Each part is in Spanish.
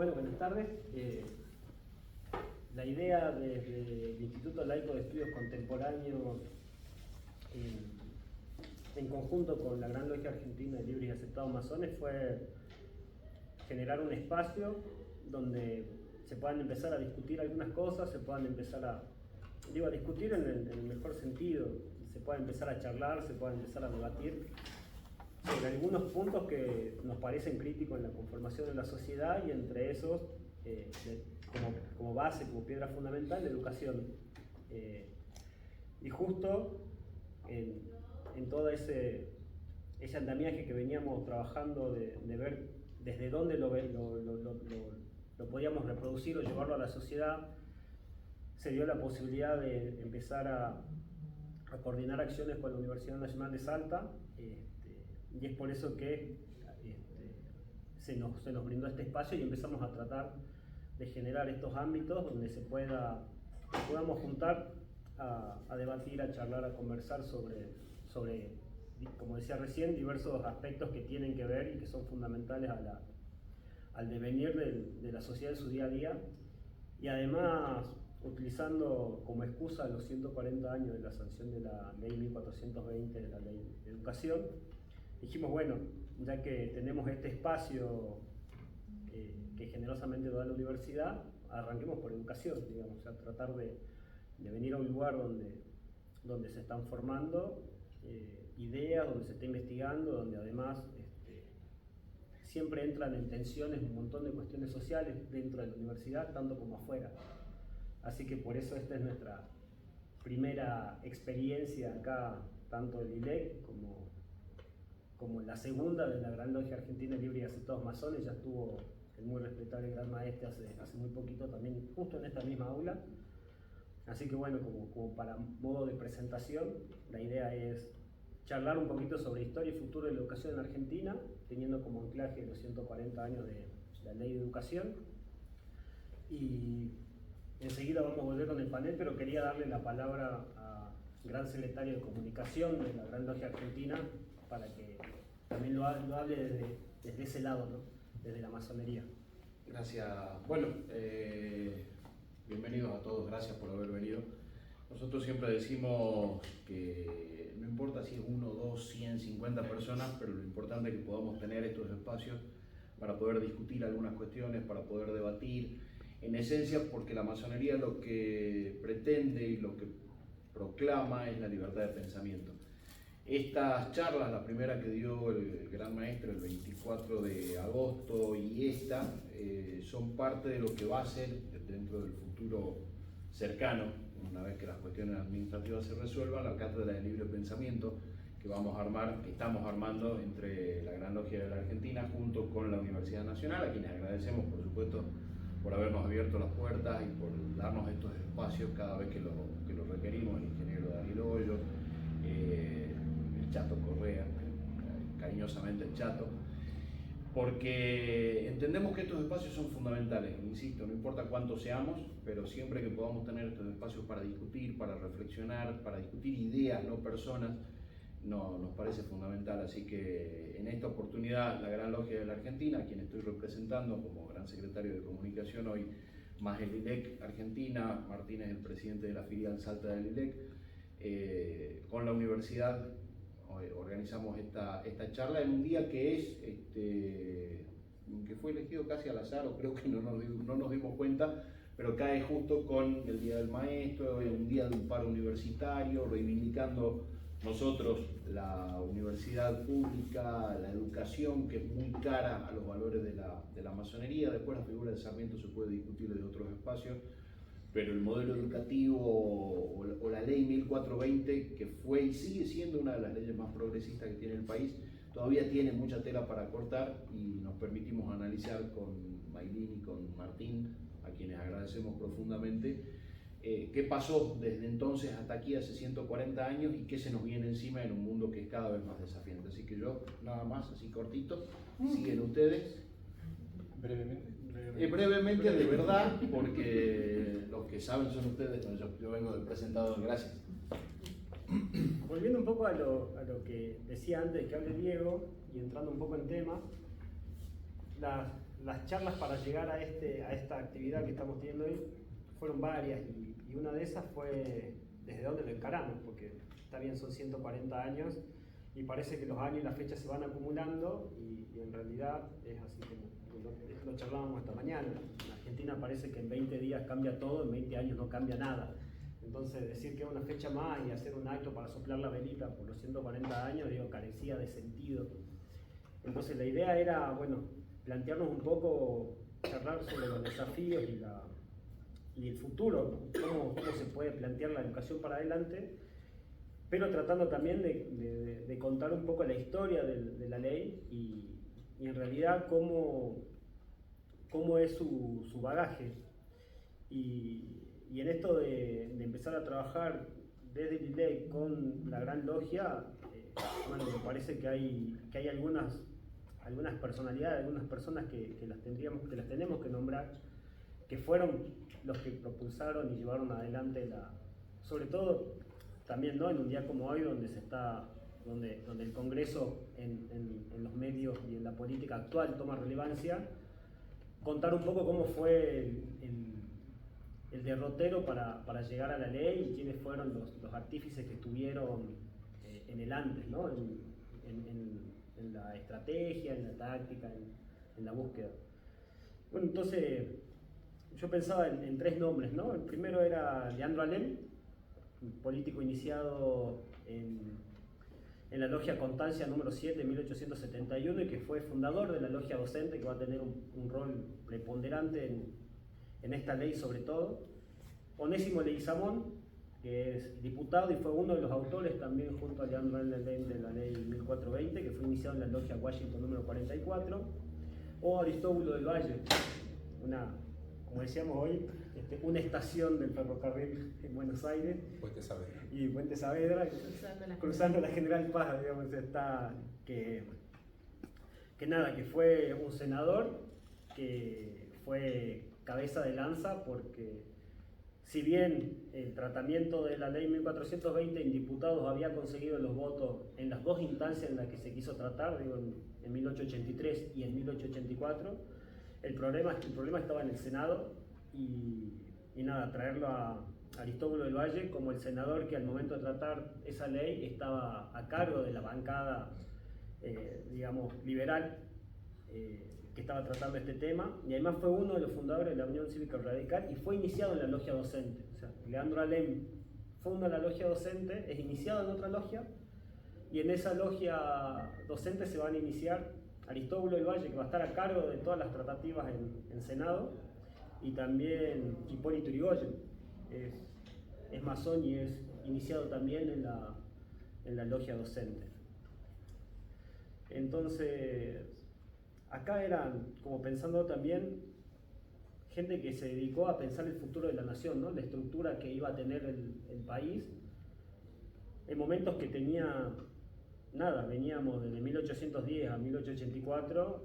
Bueno, buenas tardes. La idea del Instituto Laico de Estudios Contemporáneos, en conjunto con la Gran Logia Argentina de Libres y Aceptados Masones, fue generar un espacio donde se puedan empezar a discutir algunas cosas, se puedan empezar a discutir en el mejor sentido, se pueda empezar a charlar, se pueda empezar a debatir sobre algunos puntos que nos parecen críticos en la conformación de la sociedad, y entre esos, como base, como piedra fundamental, la educación. Y justo en todo ese andamiaje que veníamos trabajando de ver desde dónde lo podíamos reproducir o llevarlo a la sociedad, se dio la posibilidad de empezar a coordinar acciones con la Universidad Nacional de Salta, y es por eso que se nos brindó este espacio y empezamos a tratar de generar estos ámbitos donde podamos juntar a debatir, a charlar, a conversar sobre, como decía recién, diversos aspectos que tienen que ver y que son fundamentales al devenir de la sociedad en su día a día, y además utilizando como excusa los 140 años de la sanción de la ley 1420 de la ley de educación. Dijimos, bueno, ya que tenemos este espacio que generosamente da la universidad, arranquemos por educación, digamos, o sea, tratar de venir a un lugar donde se están formando ideas, donde se está investigando, donde además siempre entran en tensiones un montón de cuestiones sociales dentro de la universidad, tanto como afuera. Así que por eso esta es nuestra primera experiencia acá, tanto el ILEC como la segunda de la Gran Logia Argentina Libre y Aceptados Masones. Ya estuvo el muy respetable Gran Maestre hace muy poquito también, justo en esta misma aula. Así que bueno, como para modo de presentación, la idea es charlar un poquito sobre historia y futuro de la educación en Argentina, teniendo como anclaje los 140 años de la Ley de Educación. Y enseguida vamos a volver con el panel, pero quería darle la palabra al gran secretario de Comunicación de la Gran Logia Argentina para que también lo hable desde ese lado, ¿no? Desde la masonería. Gracias. Bueno, bienvenidos a todos, gracias por haber venido. Nosotros siempre decimos que no importa si es 1, 2, 100, 50 personas, pero lo importante es que podamos tener estos espacios para poder discutir algunas cuestiones, para poder debatir, en esencia porque la masonería lo que pretende y lo que proclama es la libertad de pensamiento. Estas charlas, la primera que dio el Gran Maestro el 24 de agosto y esta, son parte de lo que va a ser dentro del futuro cercano, una vez que las cuestiones administrativas se resuelvan, la Cátedra de Libre Pensamiento que vamos a armar, que estamos armando entre la Gran Logia de la Argentina junto con la Universidad Nacional, a quienes agradecemos por supuesto por habernos abierto las puertas y por darnos estos espacios cada vez que lo requerimos, el ingeniero Daniel Hoyo, el Chato Correa, cariñosamente el Chato, porque entendemos que estos espacios son fundamentales, insisto, no importa cuántos seamos, pero siempre que podamos tener estos espacios para discutir, para reflexionar, para discutir ideas, no personas, nos parece fundamental. Así que en esta oportunidad la Gran Logia de la Argentina, a quien estoy representando como gran secretario de Comunicación hoy, más el ILEC Argentina, Martín es el presidente de la filial Salta del ILEC, con la universidad organizamos esta charla en un día que fue elegido casi al azar, o creo que no nos dimos cuenta, pero cae justo con el Día del Maestro, un día de un paro universitario, reivindicando nosotros la universidad pública, la educación que es muy cara a los valores de la masonería. Después la figura de Sarmiento se puede discutir desde otros espacios, pero el modelo educativo o la ley 1420, que fue y sigue siendo una de las leyes más progresistas que tiene el país, todavía tiene mucha tela para cortar, y nos permitimos analizar con Maylin y con Martín, a quienes agradecemos profundamente, qué pasó desde entonces hasta aquí hace 140 años y qué se nos viene encima en un mundo que es cada vez más desafiante. Así que yo, nada más, así cortito, siguen ustedes. Brevemente, de verdad, porque los que saben son ustedes, no, yo vengo de presentador. Gracias. Volviendo un poco a lo que decía antes de que hable Diego, y entrando un poco en tema, las charlas para llegar a esta actividad que estamos teniendo hoy fueron varias y una de esas fue desde dónde lo encaramos, porque está bien, son 140 años y parece que los años y las fechas se van acumulando y en realidad es así como lo charlábamos esta mañana. En Argentina parece que en 20 días cambia todo, en 20 años no cambia nada. Entonces decir que es una fecha más y hacer un acto para soplar la velita por los 140 años, digo, carecía de sentido. Entonces la idea era, bueno, plantearnos un poco, charlar sobre los desafíos y el futuro, ¿no? Cómo se puede plantear la educación para adelante, pero tratando también de contar un poco la historia de la ley y en realidad cómo es su bagaje. Y en esto de empezar a trabajar desde el ILEC con la Gran Logia, bueno, me parece que hay algunas personalidades, algunas personas que las tenemos que nombrar, que fueron los que propulsaron y llevaron adelante sobre todo también, ¿no?, en un día como hoy donde el Congreso en los medios y en la política actual toma relevancia, contar un poco cómo fue el derrotero para llegar a la ley y quiénes fueron los artífices que estuvieron en el antes, ¿no?, en la estrategia, en la táctica, en la búsqueda. Bueno, entonces yo pensaba en tres nombres, ¿no? El primero era Leandro Alem, un político iniciado en la Logia Constancia número 7 en 1871 y que fue fundador de la Logia Docente, que va a tener un rol preponderante en esta ley sobre todo. Onésimo Leguizamón, que es diputado y fue uno de los autores también junto a Leandro Alem de la ley 1420, que fue iniciado en la Logia Washington número 44. O Aristóbulo del Valle, como decíamos hoy, una estación del ferrocarril en Buenos Aires. Puente Saavedra. Y Puente Saavedra, cruzando la General Paz, digamos, que fue un senador que fue cabeza de lanza porque si bien el tratamiento de la ley 1420 en diputados había conseguido los votos en las dos instancias en las que se quiso tratar, digo, en 1883 y en 1884, el problema estaba en el Senado y nada, traerlo a Aristóbulo del Valle como el senador que al momento de tratar esa ley estaba a cargo de la bancada, digamos, liberal, que estaba tratando este tema, y además fue uno de los fundadores de la Unión Cívica Radical y fue iniciado en la Logia Docente. O sea, Leandro Alem funda la Logia Docente, es iniciado en otra logia, y en esa Logia Docente se van a iniciar Aristóbulo del Valle, que va a estar a cargo de todas las tratativas en Senado, y también Hipólito Yrigoyen, es masón y es iniciado también en la Logia Docente. Entonces, acá eran, como pensando también, gente que se dedicó a pensar el futuro de la nación, ¿no?, la estructura que iba a tener el país, en momentos que veníamos desde 1810 a 1884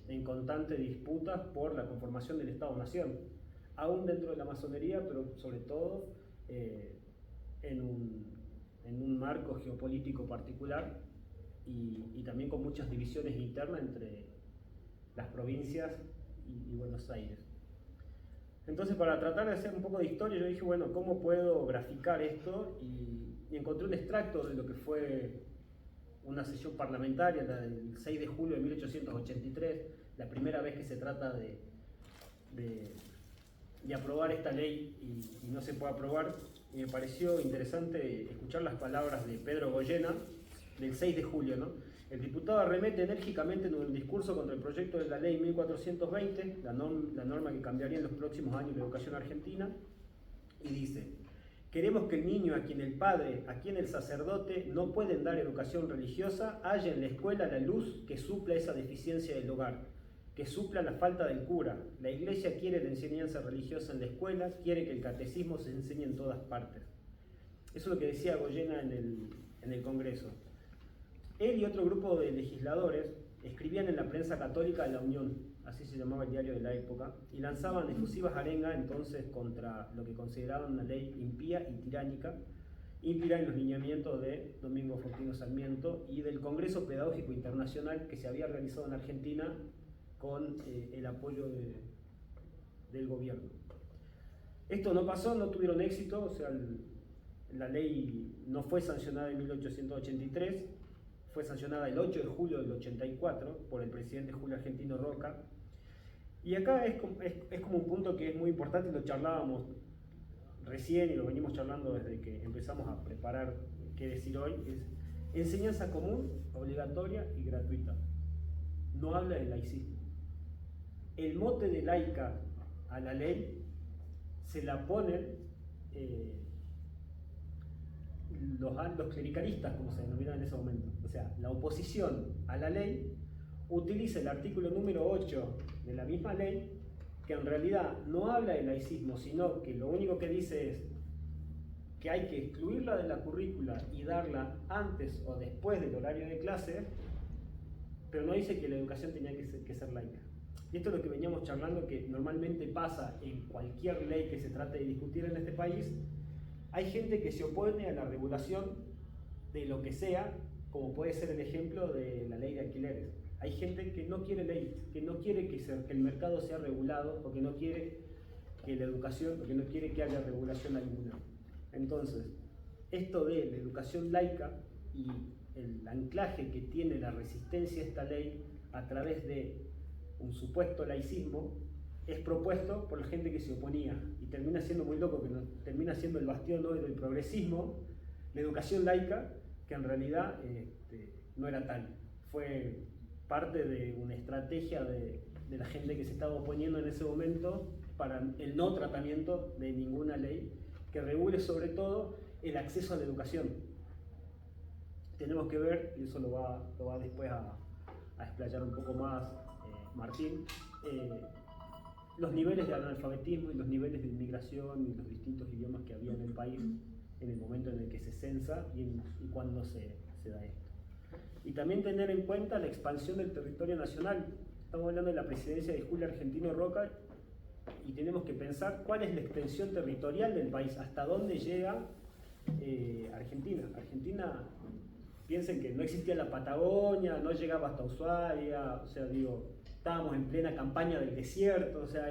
en constante disputas por la conformación del Estado-Nación, aún dentro de la masonería, pero sobre todo en un marco geopolítico particular y también con muchas divisiones internas entre las provincias y Buenos Aires. Entonces, para tratar de hacer un poco de historia, yo dije, bueno, ¿cómo puedo graficar esto? Y encontré un extracto de lo que fue una sesión parlamentaria, la del 6 de julio de 1883, la primera vez que se trata de aprobar esta ley y no se puede aprobar. Y me pareció interesante escuchar las palabras de Pedro Goyena del 6 de julio, ¿no? El diputado arremete enérgicamente en un discurso contra el proyecto de la ley 1420, la norma que cambiaría en los próximos años la educación argentina, y dice: queremos que el niño a quien el padre, a quien el sacerdote no pueden dar educación religiosa, haya en la escuela la luz que supla esa deficiencia del hogar, que supla la falta del cura. La Iglesia quiere la enseñanza religiosa en la escuela, quiere que el catecismo se enseñe en todas partes. Eso es lo que decía Goyena en el Congreso. Él y otro grupo de legisladores escribían en la prensa católica de la Unión, así se llamaba el diario de la época, y lanzaban efusivas arengas entonces contra lo que consideraban una ley impía y tiránica, inspirada en los lineamientos de Domingo Faustino Sarmiento y del Congreso Pedagógico Internacional que se había realizado en Argentina con el apoyo del gobierno. Esto no pasó, no tuvieron éxito, o sea, la ley no fue sancionada en 1883, fue sancionada el 8 de julio del 84 por el presidente Julio Argentino Roca. Y acá es como un punto que es muy importante, lo charlábamos recién y lo venimos charlando desde que empezamos a preparar qué decir hoy, es enseñanza común, obligatoria y gratuita. No habla de laicismo. El mote de laica a la ley se la ponen los clericalistas, como se denominan en ese momento. O sea, la oposición a la ley utiliza el artículo número 8 de la misma ley, que en realidad no habla de laicismo, sino que lo único que dice es que hay que excluirla de la currícula y darla antes o después del horario de clase, pero no dice que la educación tenía que ser laica. Y esto es lo que veníamos charlando, que normalmente pasa en cualquier ley que se trate de discutir en este país. Hay gente que se opone a la regulación de lo que sea, como puede ser el ejemplo de la ley de alquileres. Hay gente que no quiere ley, que no quiere que el mercado sea regulado, o que no quiere que la educación, o que no quiere que haya regulación alguna. Entonces, esto de la educación laica y el anclaje que tiene la resistencia a esta ley a través de un supuesto laicismo es propuesto por la gente que se oponía, y termina siendo muy loco, que termina siendo el bastión hoy del progresismo, la educación laica, que en realidad no era tal. Fue parte de una estrategia de la gente que se estaba oponiendo en ese momento para el no tratamiento de ninguna ley que regule sobre todo el acceso a la educación. Tenemos que ver, y eso lo va después a explayar un poco más Martín, los niveles de analfabetismo y los niveles de inmigración y los distintos idiomas que había en el país en el momento en el que se censa y cuando se da esto. Y también tener en cuenta la expansión del territorio nacional. Estamos hablando de la presidencia de Julio Argentino Roca y tenemos que pensar cuál es la extensión territorial del país, hasta dónde llega Argentina. Argentina, piensen que no existía la Patagonia, no llegaba hasta Ushuaia, o sea, estábamos en plena campaña del desierto, o sea,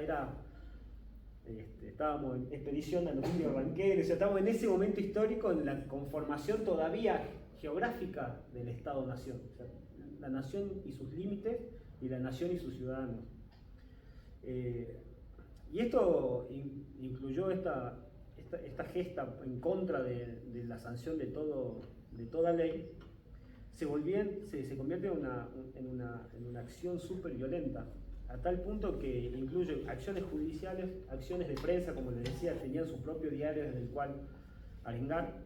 estábamos en expedición a los indios banqueros, o sea, estábamos en ese momento histórico en la conformación todavía geográfica del Estado-Nación, o sea, la nación y sus límites y la nación y sus ciudadanos. Y esto incluyó esta gesta en contra de la sanción de toda ley. Se convierte en una acción súper violenta, a tal punto que incluye acciones judiciales, acciones de prensa, como les decía, tenían su propio diario desde el cual arengar,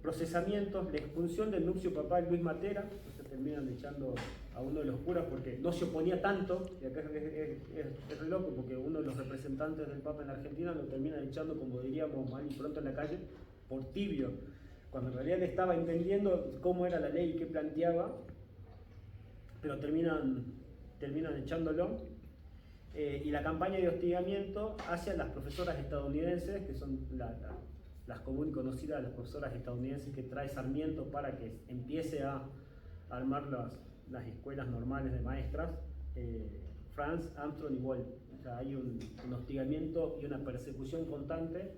procesamientos, la expulsión del nuncio papal Luis Matera, se terminan echando a uno de los curas porque no se oponía tanto, y acá es re loco porque uno de los representantes del Papa en Argentina lo terminan echando, como diríamos mal y pronto en la calle, por tibio, cuando en realidad estaba entendiendo cómo era la ley y qué planteaba, pero terminan echándolo. Y la campaña de hostigamiento hacia las profesoras estadounidenses, que son las común y conocidas, las profesoras estadounidenses que trae Sarmiento para que empiece a armar las escuelas normales de maestras, Franz, Armstrong y Wall. O sea, hay un hostigamiento y una persecución constante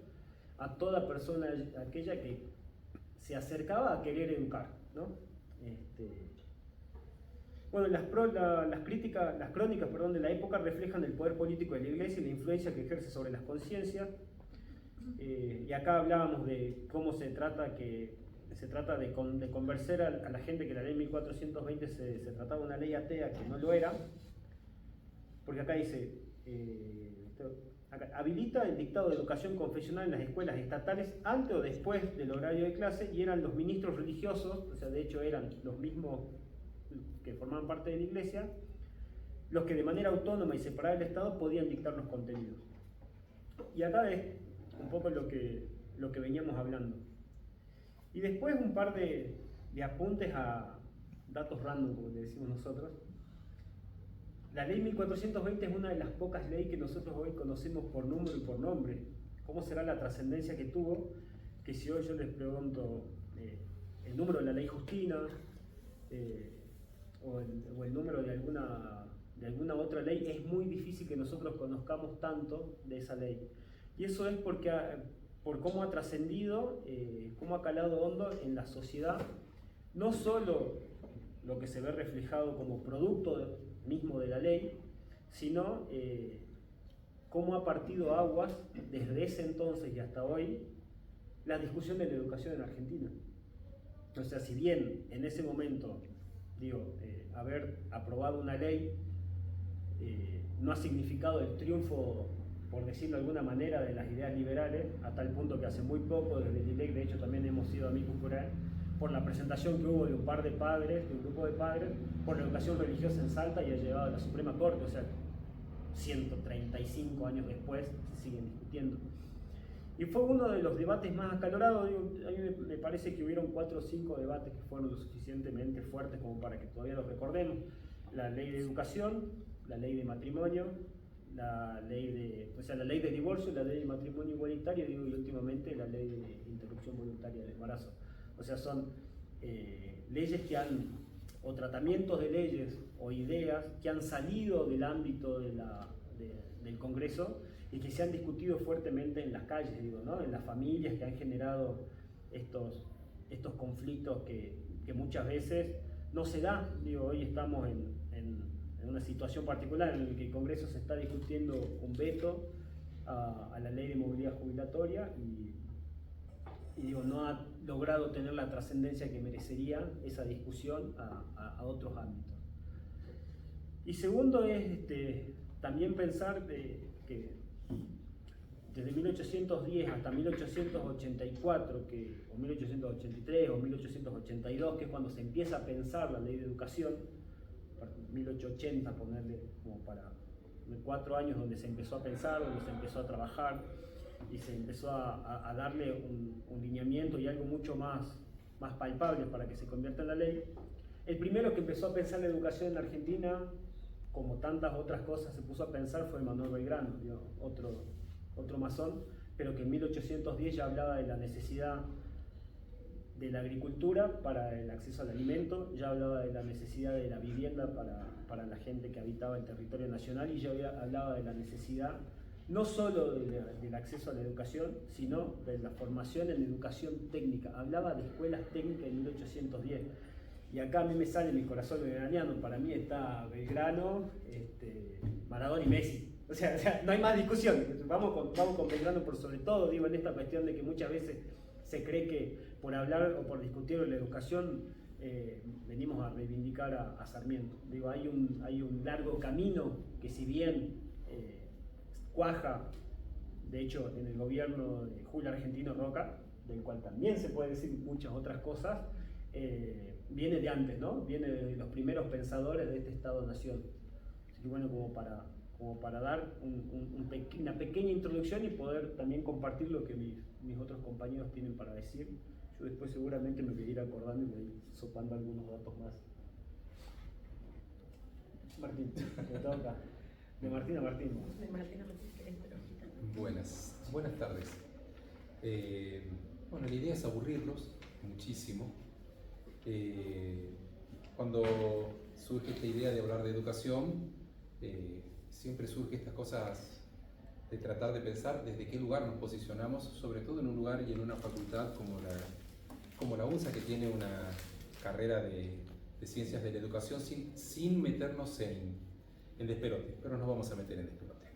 a toda persona aquella que se acercaba a querer educar, ¿no? Bueno, las crónicas de la época reflejan el poder político de la Iglesia y la influencia que ejerce sobre las conciencias. Y acá hablábamos de cómo se trata de convencer a la gente que la ley 1420 se trataba de una ley atea, que no lo era, porque acá dice, habilita el dictado de educación confesional en las escuelas estatales antes o después del horario de clase, y eran los ministros religiosos, o sea, de hecho eran los mismos que formaban parte de la Iglesia, los que de manera autónoma y separada del Estado podían dictar los contenidos. Y acá es un poco lo que veníamos hablando. Y después un par de apuntes a datos random, como le decimos nosotros. La ley 1420 es una de las pocas leyes que nosotros hoy conocemos por número y por nombre. ¿Cómo será la trascendencia que tuvo? Que si hoy yo les pregunto el número de la ley Justina, o el número de de alguna otra ley, es muy difícil que nosotros conozcamos tanto de esa ley. Y eso es porque por cómo ha trascendido, cómo ha calado hondo en la sociedad, no solo lo que se ve reflejado como producto mismo de la ley, sino cómo ha partido aguas desde ese entonces y hasta hoy la discusión de la educación en Argentina. O sea, si bien en ese momento, haber aprobado una ley no ha significado el triunfo, por decirlo de alguna manera, de las ideas liberales, a tal punto que hace muy poco, desde el ILEC, de hecho también hemos sido amigos por la presentación que hubo de un par de padres, de un grupo de padres, por la educación religiosa en Salta y ha llegado a la Suprema Corte, o sea, 135 años después se siguen discutiendo. Y fue uno de los debates más acalorados. A mí me parece que hubieron 4 o 5 debates que fueron lo suficientemente fuertes como para que todavía los recordemos. La ley de educación, la ley de matrimonio, la ley de divorcio, la ley de matrimonio igualitario y últimamente la ley de interrupción voluntaria del embarazo. O sea, son leyes o tratamientos de leyes o ideas que han salido del ámbito del Congreso y que se han discutido fuertemente en las calles, ¿no? En las familias, que han generado estos conflictos que muchas veces no se dan. Hoy estamos en una situación particular en la que el Congreso se está discutiendo un veto a la ley de movilidad jubilatoria y no ha logrado tener la trascendencia que merecería esa discusión a otros ámbitos. Y segundo es también pensar que desde 1810 hasta 1884, o 1883 o 1882, que es cuando se empieza a pensar la ley de educación, 1880 ponerle como para 4 años donde se empezó a pensar, donde se empezó a trabajar y se empezó a darle un lineamiento y algo mucho más palpable para que se convierta en la ley. El primero que empezó a pensar la educación en Argentina, como tantas otras cosas se puso a pensar, fue Manuel Belgrano, otro masón, pero que en 1810 ya hablaba de la necesidad de la agricultura para el acceso al alimento, ya hablaba de la necesidad de la vivienda para la gente que habitaba el territorio nacional y ya hablaba de la necesidad no solo del acceso a la educación, sino de la formación en educación técnica. Hablaba de escuelas técnicas en 1810. Y acá a mí me sale mi corazón belgraniano, para mí está Belgrano, Maradona y Messi. O sea, no hay más discusión. Vamos con Belgrano por sobre todo, en esta cuestión de que muchas veces se cree que por hablar o por discutir la educación venimos a reivindicar a Sarmiento. Hay un largo camino que, si bien cuaja, de hecho, en el gobierno de Julio Argentino Roca, del cual también se puede decir muchas otras cosas, viene de antes, ¿no? Viene de los primeros pensadores de este Estado-Nación. Así que bueno, como para dar una pequeña introducción y poder también compartir lo que mis otros compañeros tienen para decir. Yo después seguramente me voy a ir acordando y voy a ir sopando algunos datos más. Martín, me toca. De Martín a Martín. De Martín a Martín, Buenas tardes. Bueno, la idea es aburrirlos muchísimo. Cuando surge esta idea de hablar de educación, siempre surge estas cosas de tratar de pensar desde qué lugar nos posicionamos, sobre todo en un lugar y en una facultad como la UNSA, que tiene una carrera de ciencias de la educación sin meternos en despelote, pero nos vamos a meter en despelote.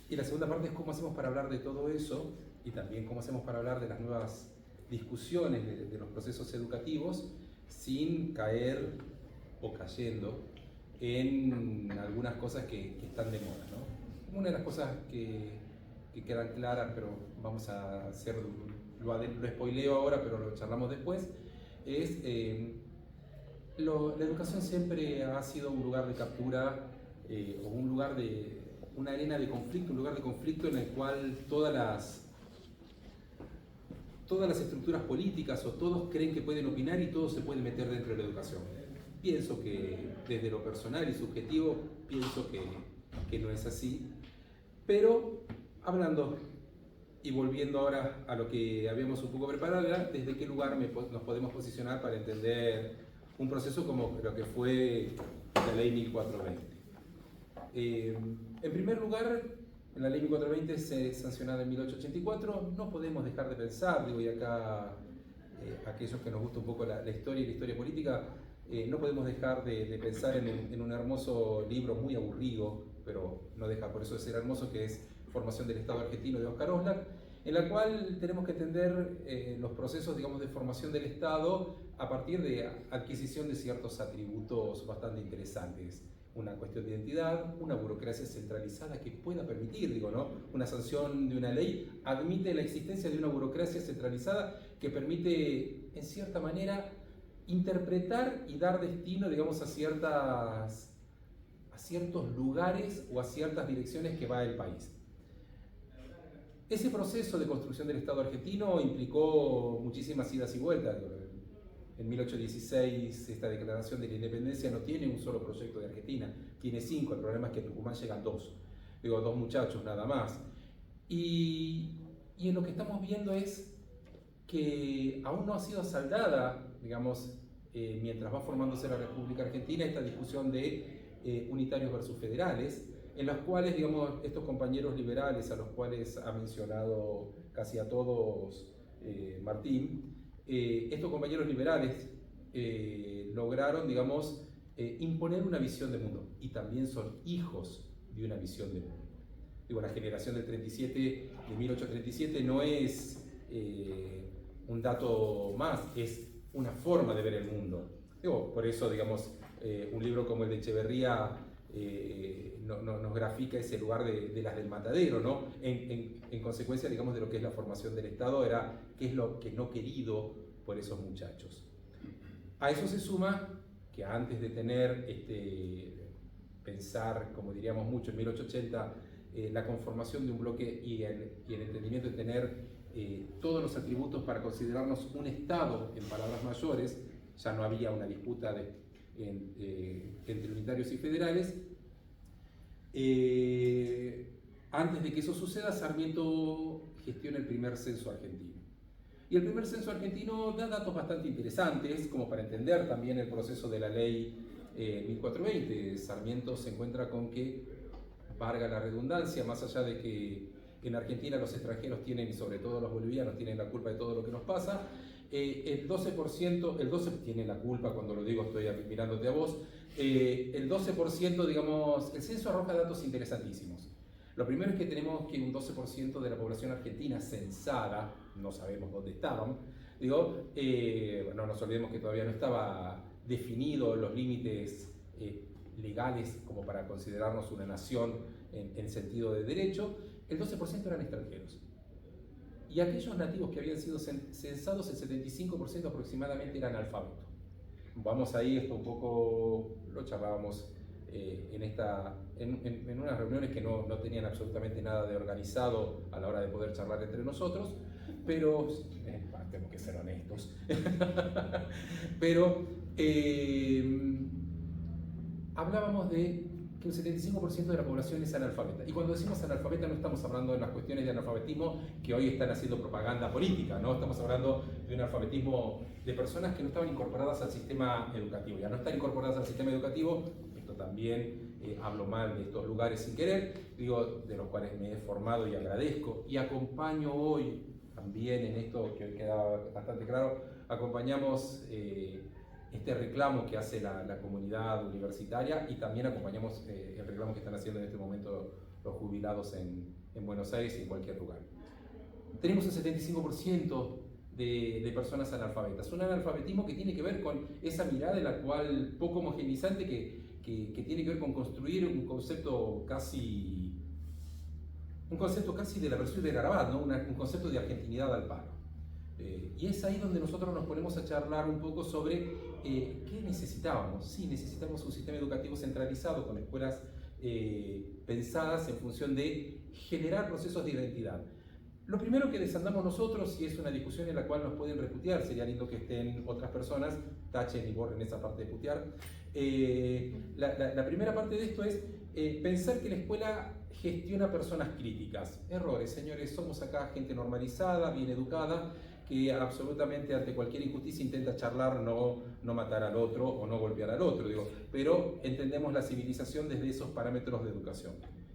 Y la segunda parte es cómo hacemos para hablar de todo eso y también cómo hacemos para hablar de las nuevas discusiones de los procesos educativos sin caer o cayendo en algunas cosas que están de moda, ¿no? Una de las cosas que quedan claras, pero vamos a hacer, lo spoileo ahora, pero lo charlamos después, es la educación siempre ha sido un lugar de captura o una arena de conflicto, un lugar de conflicto en el cual todas las estructuras políticas o todos creen que pueden opinar y todo se puede meter dentro de la educación. Pienso que desde lo personal y subjetivo, pienso que no es así, pero hablando y volviendo ahora a lo que habíamos un poco preparado, era desde qué lugar nos podemos posicionar para entender un proceso como lo que fue la ley 1420. En primer lugar, en la ley 1420 sancionada en 1884, no podemos dejar de pensar, digo, y acá aquellos que nos gusta un poco la historia y la historia política, no podemos dejar de pensar en un hermoso libro muy aburrido, pero no deja por eso de ser hermoso, que es Formación del Estado Argentino de Oscar Oslak, en la cual tenemos que entender los procesos, digamos, de formación del Estado a partir de adquisición de ciertos atributos bastante interesantes. Una cuestión de identidad, una burocracia centralizada que pueda permitir, digo, ¿no? Una sanción de una ley admite la existencia de una burocracia centralizada que permite, en cierta manera, interpretar y dar destino, digamos, a ciertos lugares o a ciertas direcciones que va el país. Ese proceso de construcción del Estado argentino implicó muchísimas idas y vueltas. En 1816 esta declaración de la independencia no tiene un solo proyecto de Argentina, tiene 5, el problema es que en Tucumán llegan 2, digo, 2 muchachos nada más. Y en lo que estamos viendo es que aún no ha sido saldada, digamos, mientras va formándose la República Argentina, esta discusión de unitarios versus federales, en las cuales, digamos, estos compañeros liberales, a los cuales ha mencionado casi a todos Martín, estos compañeros liberales lograron, digamos, imponer una visión de mundo, y también son hijos de una visión de mundo. Digo, la generación del 37, de 1837, no es un dato más, es una forma de ver el mundo. Digo, por eso, digamos, un libro como el de Echeverría nos grafica ese lugar de las del matadero, ¿no? En consecuencia, digamos, de lo que es la formación del Estado, era qué es lo que no querido por esos muchachos. A eso se suma que antes de tener, pensar, como diríamos mucho en 1880, la conformación de un bloque y el entendimiento de tener todos los atributos para considerarnos un Estado, en palabras mayores, ya no había una disputa entre unitarios y federales. Antes de que eso suceda, Sarmiento gestiona el primer censo argentino. Y el primer censo argentino da datos bastante interesantes, como para entender también el proceso de la ley 1420. Sarmiento se encuentra con que, valga la redundancia, más allá de que en Argentina los extranjeros tienen, y sobre todo los bolivianos, tienen la culpa de todo lo que nos pasa, el 12% tiene la culpa, cuando lo digo estoy mirándote a vos, el 12%, digamos, el censo arroja datos interesantísimos. Lo primero es que tenemos que un 12% de la población argentina censada, no sabemos dónde estaban, digo, no nos olvidemos que todavía no estaba definido los límites legales como para considerarnos una nación en sentido de derecho, el 12% eran extranjeros. Y aquellos nativos que habían sido censados, el 75% aproximadamente eran analfabetos. Vamos ahí, esto un poco lo charlábamos en unas reuniones que no tenían absolutamente nada de organizado a la hora de poder charlar entre nosotros, pero tenemos que ser honestos. Pero hablábamos de que un 75% de la población es analfabeta. Y cuando decimos analfabeta no estamos hablando de las cuestiones de analfabetismo que hoy están haciendo propaganda política, ¿no? Estamos hablando de un analfabetismo de personas que no estaban incorporadas al sistema educativo. Ya no están incorporadas al sistema educativo, esto también hablo mal de estos lugares sin querer, digo, de los cuales me he formado y agradezco, y acompaño hoy también en esto que hoy queda bastante claro, acompañamos este reclamo que hace la comunidad universitaria, y también acompañamos el reclamo que están haciendo en este momento los jubilados en Buenos Aires y en cualquier lugar. Tenemos un 75% de personas analfabetas, un analfabetismo que tiene que ver con esa mirada en la cual poco homogeneizante que tiene que ver con construir un concepto casi de la versión de Garabat, ¿no? Un concepto de argentinidad al palo. Y es ahí donde nosotros nos ponemos a charlar un poco sobre qué necesitábamos. Sí, necesitamos un sistema educativo centralizado con escuelas pensadas en función de generar procesos de identidad. Lo primero que desandamos nosotros, y es una discusión en la cual nos pueden reputear, sería lindo que estén otras personas, tachen y borren esa parte de putear. La primera parte de esto es pensar que la escuela gestiona personas críticas. Errores, señores, somos acá gente normalizada, bien educada, que absolutamente ante cualquier injusticia intenta charlar, no matar al otro o no golpear al otro, digo, pero entendemos la civilización desde esos parámetros de educación.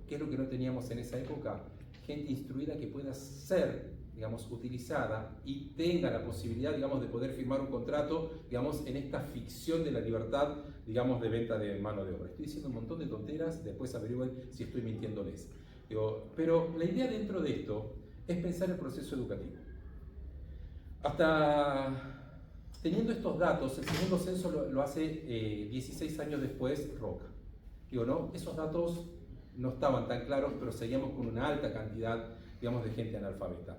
¿Qué es lo que no teníamos en esa época? Gente instruida que pueda ser, digamos, utilizada y tenga la posibilidad, digamos, de poder firmar un contrato, digamos, en esta ficción de la libertad, digamos, de venta de mano de obra. Estoy diciendo un montón de tonteras, después averigüen si estoy mintiéndoles. Digo, pero la idea dentro de esto es pensar el proceso educativo. Hasta teniendo estos datos, el segundo censo lo hace 16 años después Roca. Digo, ¿no? Esos datos no estaban tan claros, pero seguíamos con una alta cantidad, digamos, de gente analfabeta.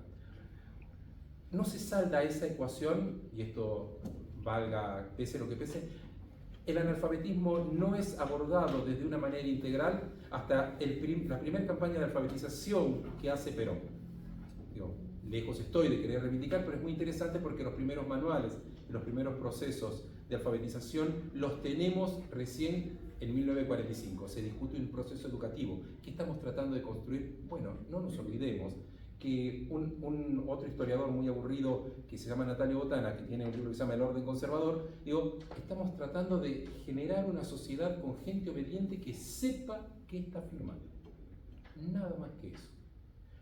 No se salta esa ecuación, y esto valga, pese lo que pese, el analfabetismo no es abordado desde una manera integral hasta la primera campaña de alfabetización que hace Perón. Digo, lejos estoy de querer reivindicar, pero es muy interesante porque los primeros manuales, los primeros procesos de alfabetización los tenemos recién en 1945. Se discute un proceso educativo. ¿Qué estamos tratando de construir? Bueno, no nos olvidemos que otro historiador muy aburrido que se llama Natalio Botana, que tiene un libro que se llama El orden conservador, digo, estamos tratando de generar una sociedad con gente obediente que sepa qué está firmando. Nada más que eso.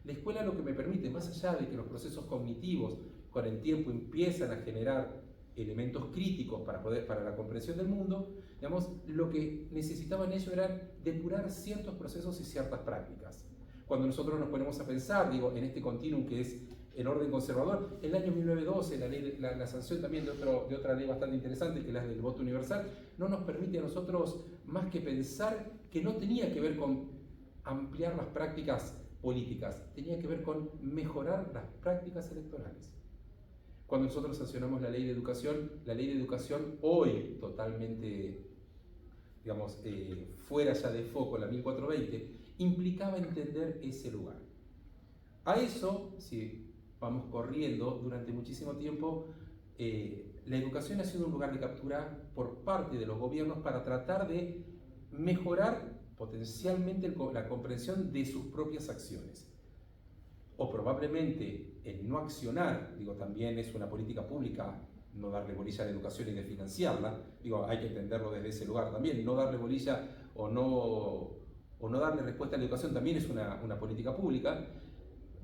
La escuela lo que me permite, más allá de que los procesos cognitivos con el tiempo empiezan a generar elementos críticos para la comprensión del mundo, digamos, lo que necesitaban ellos era depurar ciertos procesos y ciertas prácticas. Cuando nosotros nos ponemos a pensar, digo, en este continuum que es el orden conservador, el año 1912, la sanción también de otra ley bastante interesante, que es la del voto universal, no nos permite a nosotros más que pensar que no tenía que ver con ampliar las prácticas políticas, tenía que ver con mejorar las prácticas electorales. Cuando nosotros sancionamos la ley de educación hoy totalmente, digamos, fuera ya de foco, la 1420, implicaba entender ese lugar. A eso, si vamos corriendo durante muchísimo tiempo, la educación ha sido un lugar de captura por parte de los gobiernos para tratar de mejorar potencialmente la comprensión de sus propias acciones. O probablemente el no accionar, digo, también es una política pública, no darle bolilla a la educación y de financiarla, digo, hay que entenderlo desde ese lugar también, no darle bolilla o no darle respuesta a la educación también es una política pública.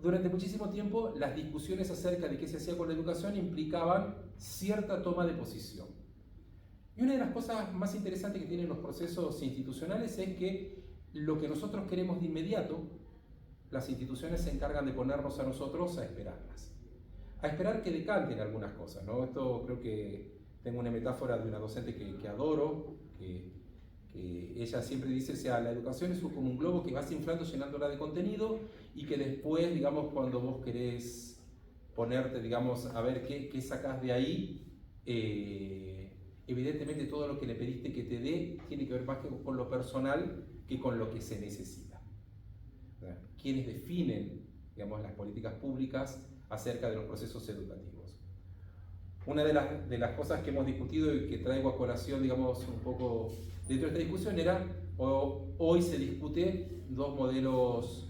Durante muchísimo tiempo las discusiones acerca de qué se hacía con la educación implicaban cierta toma de posición. Y una de las cosas más interesantes que tienen los procesos institucionales es que lo que nosotros queremos de inmediato, las instituciones se encargan de ponernos a nosotros a esperarlas. A esperar que decanten algunas cosas, ¿no? Esto creo que tengo una metáfora de una docente que adoro, que ella siempre dice, o sea, la educación es como un globo que vas inflando, llenándola de contenido, y que después, digamos, cuando vos querés ponerte, digamos, a ver qué sacás de ahí, evidentemente todo lo que le pediste que te dé tiene que ver más con lo personal que con lo que se necesita. Quienes definen, digamos, las políticas públicas acerca de los procesos educativos. Una de las cosas que hemos discutido y que traigo a colación, digamos, un poco dentro de esta discusión era, hoy se discute dos modelos,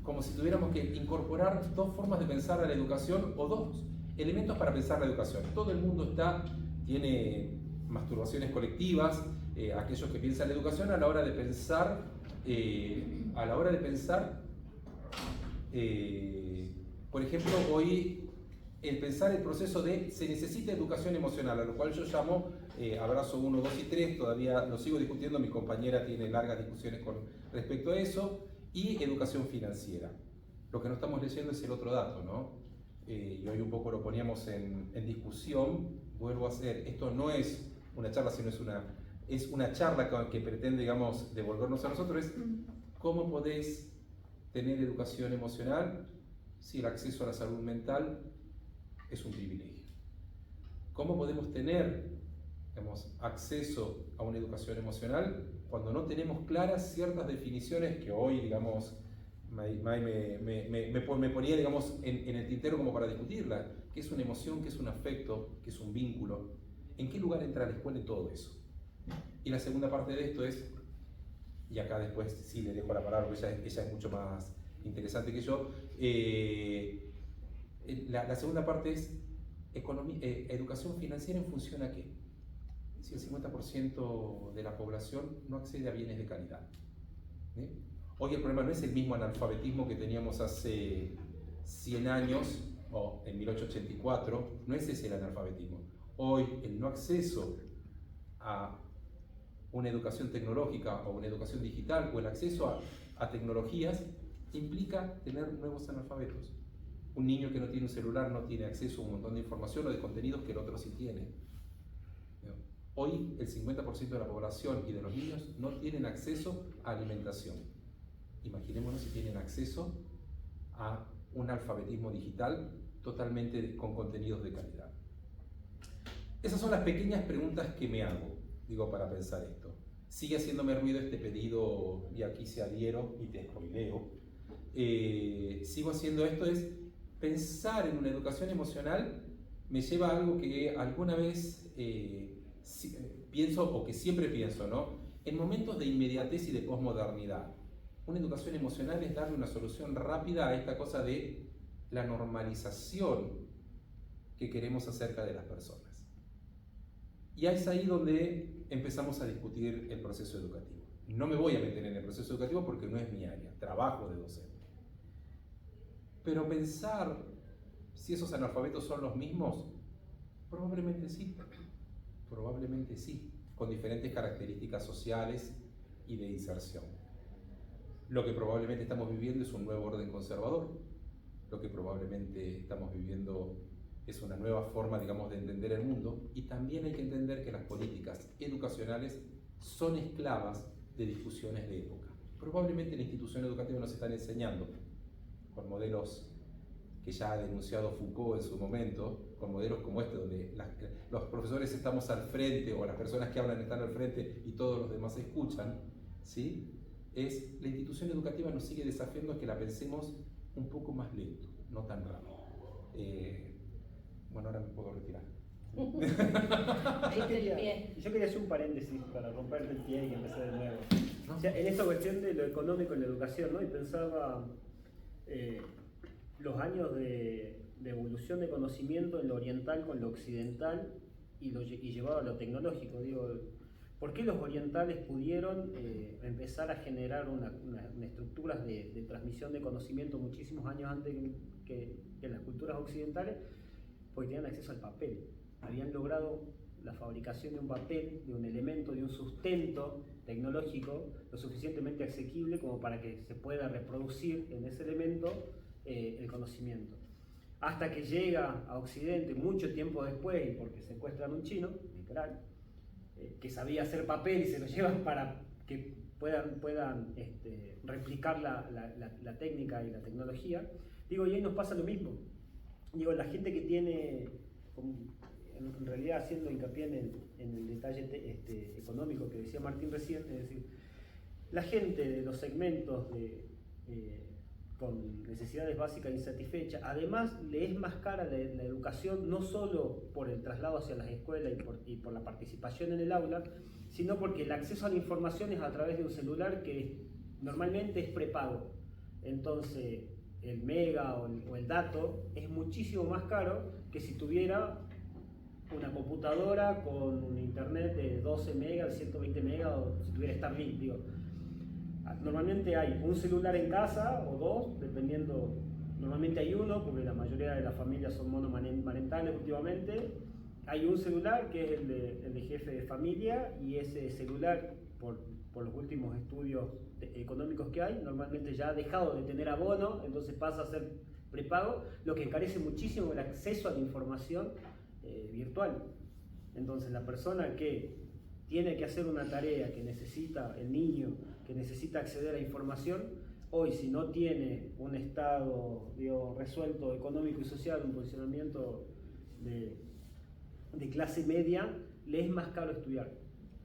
como si tuviéramos que incorporar dos formas de pensar a la educación o dos elementos para pensar la educación. Todo el mundo tiene masturbaciones colectivas, aquellos que piensan la educación a la hora de pensar, por ejemplo, hoy el pensar el proceso de se necesita educación emocional, a lo cual yo llamo abrazo 1, 2 y 3, todavía lo sigo discutiendo, mi compañera tiene largas discusiones con respecto a eso, y educación financiera. Lo que no estamos leyendo es el otro dato, ¿no? Y hoy un poco lo poníamos en discusión. Vuelvo a hacer, esto no es una charla, sino es una charla que pretende, digamos, devolvernos a nosotros, es cómo podés tener educación emocional si el acceso a la salud mental es un privilegio. ¿Cómo podemos tener, digamos, acceso a una educación emocional cuando no tenemos claras ciertas definiciones que hoy, digamos, me ponía, digamos, en el tintero como para discutirla? ¿Qué es una emoción? ¿Qué es un afecto? ¿Qué es un vínculo? ¿En qué lugar entra la escuela en todo eso? Y la segunda parte de esto es, y acá después sí le dejo la palabra porque ella es mucho más interesante que yo, La segunda parte es educación financiera en función a qué. Si el 50% de la población no accede a bienes de calidad. Hoy el problema no es el mismo analfabetismo que teníamos hace 100 años o en 1884, no es ese el analfabetismo. Hoy el no acceso a una educación tecnológica o una educación digital o el acceso a tecnologías implica tener nuevos analfabetos. Un niño que no tiene un celular no tiene acceso a un montón de información o de contenidos que el otro sí tiene. Hoy el 50% de la población y de los niños no tienen acceso a alimentación. Imaginémonos si tienen acceso a un alfabetismo digital totalmente con contenidos de calidad. Esas son las pequeñas preguntas que me hago, digo, para pensar esto. Sigue haciéndome ruido este pedido, y aquí se adhiero y te spoileo. Sigo haciendo esto, es pensar en una educación emocional me lleva a algo que alguna vez pienso, o que siempre pienso, ¿no? En momentos de inmediatez y de posmodernidad, una educación emocional es darle una solución rápida a esta cosa de la normalización que queremos acerca de las personas. Y es ahí donde empezamos a discutir el proceso educativo. No me voy a meter en el proceso educativo porque no es mi área, trabajo de docente. Pero pensar si esos analfabetos son los mismos, probablemente sí, con diferentes características sociales y de inserción. Lo que probablemente estamos viviendo es un nuevo orden conservador, lo que probablemente estamos viviendo es una nueva forma, digamos, de entender el mundo, y también hay que entender que las políticas educacionales son esclavas de discusiones de época. Probablemente la institución educativa nos están enseñando, con modelos que ya ha denunciado Foucault en su momento, con modelos como este, donde los profesores estamos al frente, o las personas que hablan están al frente y todos los demás escuchan, ¿sí? La institución educativa nos sigue desafiando a que la pensemos un poco más lento, no tan rápido. Bueno, ahora me puedo retirar. Yo quería hacer un paréntesis para romperte el pie y empezar de nuevo. O sea, en esta cuestión de lo económico en la educación, ¿no? Y pensaba los años de evolución de conocimiento en lo oriental con lo occidental y llevado a lo tecnológico. Digo, ¿por qué los orientales pudieron empezar a generar unas estructuras de transmisión de conocimiento muchísimos años antes que las culturas occidentales? Porque tenían acceso al papel. Habían logrado la fabricación de un papel, de un elemento, de un sustento tecnológico lo suficientemente asequible como para que se pueda reproducir en ese elemento el conocimiento. Hasta que llega a Occidente mucho tiempo después, y porque secuestran un chino, literal, que sabía hacer papel y se lo llevan para que puedan replicar la técnica y la tecnología. Digo, y ahí nos pasa lo mismo. Digo, la gente que tiene, en realidad haciendo hincapié en el detalle económico que decía Martín recién, es decir, la gente de los segmentos con necesidades básicas insatisfechas, además le es más cara la educación, no solo por el traslado hacia las escuelas y por la participación en el aula, sino porque el acceso a la información es a través de un celular que normalmente es prepago. Entonces, el mega o el dato es muchísimo más caro que si tuviera una computadora con un internet de 12 megas, 120 megas, o si tuviera Starlink, digo. Normalmente hay un celular en casa o dos, dependiendo, normalmente hay uno, porque la mayoría de las familias son monomarentales últimamente. Hay un celular que es el de jefe de familia, y ese celular, por los últimos estudios económicos que hay, normalmente ya ha dejado de tener abono, entonces pasa a ser prepago, lo que encarece muchísimo el acceso a la información virtual. Entonces la persona que tiene que hacer una tarea, que necesita, el niño que necesita acceder a información, hoy si no tiene un estado, digo, resuelto económico y social, un posicionamiento de clase media, le es más caro estudiar.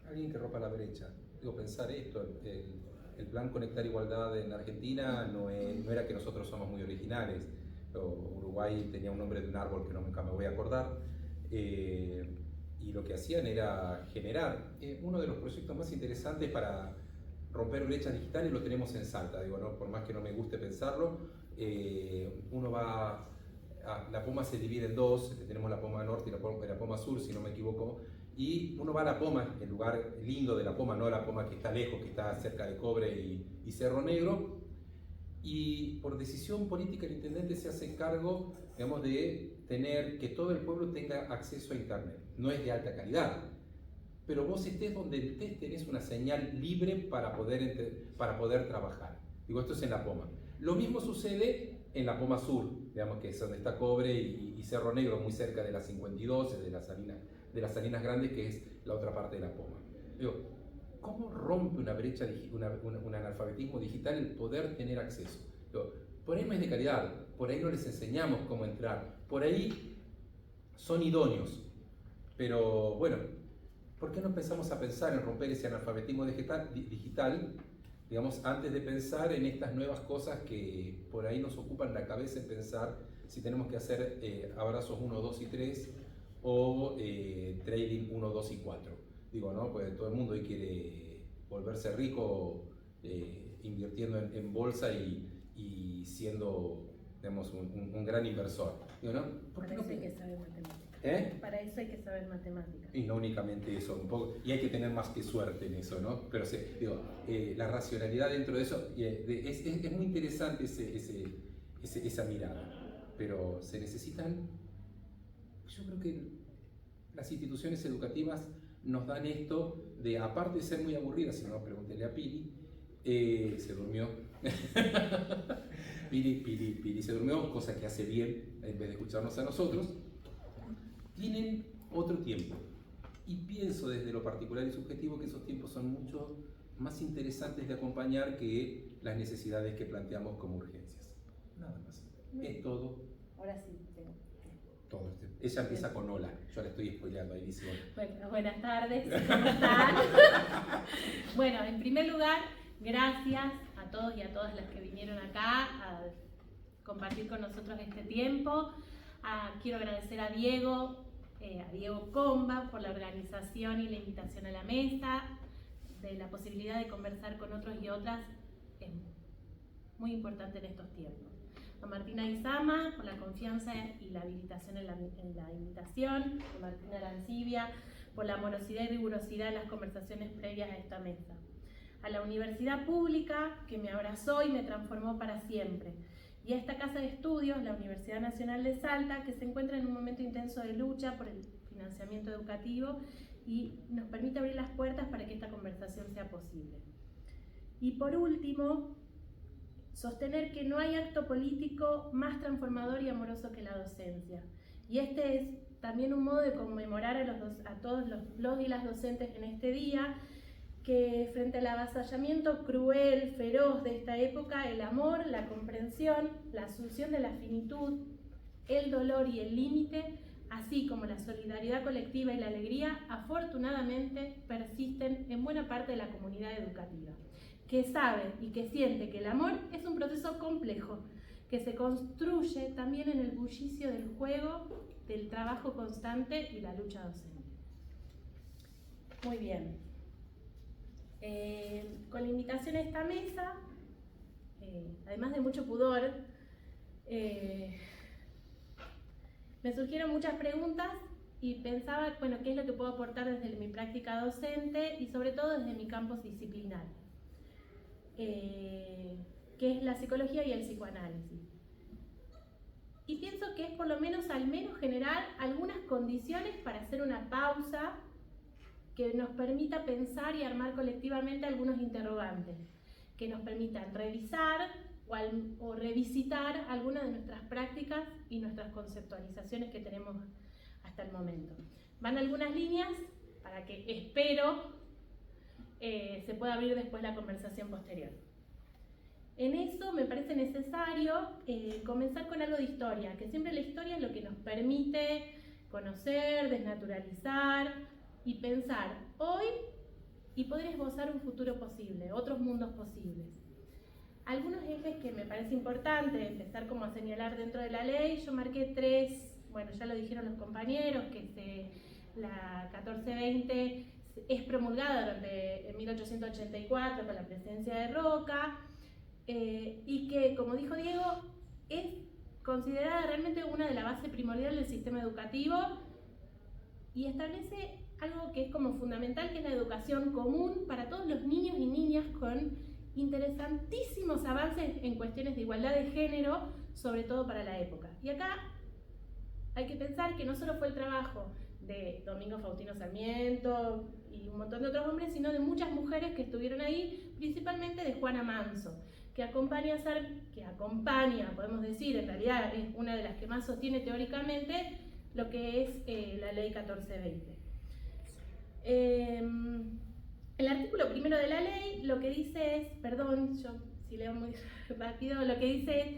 Alguien que rompa la brecha. Digo, pensar esto, el plan Conectar Igualdad en Argentina no era que nosotros somos muy originales. Uruguay tenía un nombre de un árbol que nunca me voy a acordar, y lo que hacían era generar uno de los proyectos más interesantes para romper brechas digitales. Lo tenemos en Salta, digo, ¿no? Por más que no me guste pensarlo, uno va la Poma se divide en dos, tenemos la Poma Norte y la Poma Sur, si no me equivoco, y uno va a la Poma, el lugar lindo de la Poma, no la Poma que está lejos, que está cerca de Cobre y Cerro Negro, y por decisión política el intendente se hace cargo, digamos, de tener que todo el pueblo tenga acceso a internet. No es de alta calidad, pero vos estés donde estés, tenés una señal libre para poder trabajar. Digo, esto es en la Poma. Lo mismo sucede en la Poma Sur, digamos, que es donde está Cobre y Cerro Negro, muy cerca de las 52, de las Salinas Grandes, que es la otra parte de la Poma. Digo, ¿cómo rompe una brecha, un analfabetismo digital el poder tener acceso? Digo, por ahí no es de calidad, por ahí no les enseñamos cómo entrar, por ahí son idóneos, pero bueno, ¿por qué no empezamos a pensar en romper ese analfabetismo digital, digamos, antes de pensar en estas nuevas cosas que por ahí nos ocupan la cabeza en pensar si tenemos que hacer abrazos 1, 2 y 3 o trading 1, 2 y 4? Digo, ¿no? Pues todo el mundo hoy quiere volverse rico invirtiendo en bolsa y siendo, digamos, un gran inversor. Digo, ¿no? Para eso hay que saber matemáticas. Para eso hay que saber matemáticas. Y no únicamente eso, un poco, y hay que tener más que suerte en eso, ¿no? Pero digo, la racionalidad dentro de eso, es muy interesante esa mirada, pero se necesitan, yo creo que las instituciones educativas nos dan esto de, aparte de ser muy aburridas, si no, pregúntele a Pili, se durmió. Pili se durmió, cosa que hace bien en vez de escucharnos a nosotros. Tienen otro tiempo, y pienso desde lo particular y subjetivo que esos tiempos son mucho más interesantes de acompañar que las necesidades que planteamos como urgencias. Nada más. Es todo. Ahora sí, tengo. Todo. Ella empieza con hola, yo la estoy spoileando ahí, dice. Bueno, buenas tardes, ¿cómo están? Bueno, en primer lugar, gracias a todos y a todas las que vinieron acá a compartir con nosotros este tiempo. Quiero agradecer a Diego Comba por la organización y la invitación a la mesa, de la posibilidad de conversar con otros y otras, es muy importante en estos tiempos. A Martina Izama por la confianza y la habilitación en la invitación, a Martina Arancibia por la amorosidad y rigurosidad en las conversaciones previas a esta mesa. A la universidad pública que me abrazó y me transformó para siempre. Y a esta casa de estudios, la Universidad Nacional de Salta, que se encuentra en un momento intenso de lucha por el financiamiento educativo y nos permite abrir las puertas para que esta conversación sea posible. Y por último, sostener que no hay acto político más transformador y amoroso que la docencia. Y este es también un modo de conmemorar a todos los y las docentes en este día, que frente al avasallamiento cruel, feroz de esta época, el amor, la comprensión, la asunción de la finitud, el dolor y el límite, así como la solidaridad colectiva y la alegría, afortunadamente persisten en buena parte de la comunidad educativa, que sabe y que siente que el amor es un proceso complejo, que se construye también en el bullicio del juego, del trabajo constante y la lucha docente. Muy bien. Con la invitación a esta mesa, además de mucho pudor, me surgieron muchas preguntas y pensaba, bueno, qué es lo que puedo aportar desde mi práctica docente y sobre todo desde mi campus disciplinar, que es la psicología y el psicoanálisis. Y pienso que es por lo menos, al menos generar algunas condiciones para hacer una pausa que nos permita pensar y armar colectivamente algunos interrogantes, que nos permitan revisar o revisitar algunas de nuestras prácticas y nuestras conceptualizaciones que tenemos hasta el momento. Van algunas líneas para que, espero, se pueda abrir después la conversación posterior. En eso me parece necesario comenzar con algo de historia, que siempre la historia es lo que nos permite conocer, desnaturalizar y pensar hoy y poder esbozar un futuro posible, otros mundos posibles. Algunos ejes que me parece importante empezar como a señalar dentro de la ley, yo marqué 3, bueno, ya lo dijeron los compañeros, que la 1420 es promulgada en 1884 con la presencia de Roca, y que, como dijo Diego, es considerada realmente una de las bases primordiales del sistema educativo y establece algo que es como fundamental, que es la educación común para todos los niños y niñas, con interesantísimos avances en cuestiones de igualdad de género, sobre todo para la época. Y acá hay que pensar que no solo fue el trabajo de Domingo Faustino Sarmiento y un montón de otros hombres, sino de muchas mujeres que estuvieron ahí, principalmente de Juana Manso, que acompaña, podemos decir, en realidad es una de las que más sostiene teóricamente lo que es la ley 1420. El artículo primero de la ley lo que dice es, perdón, yo si leo muy rápido, lo que dice es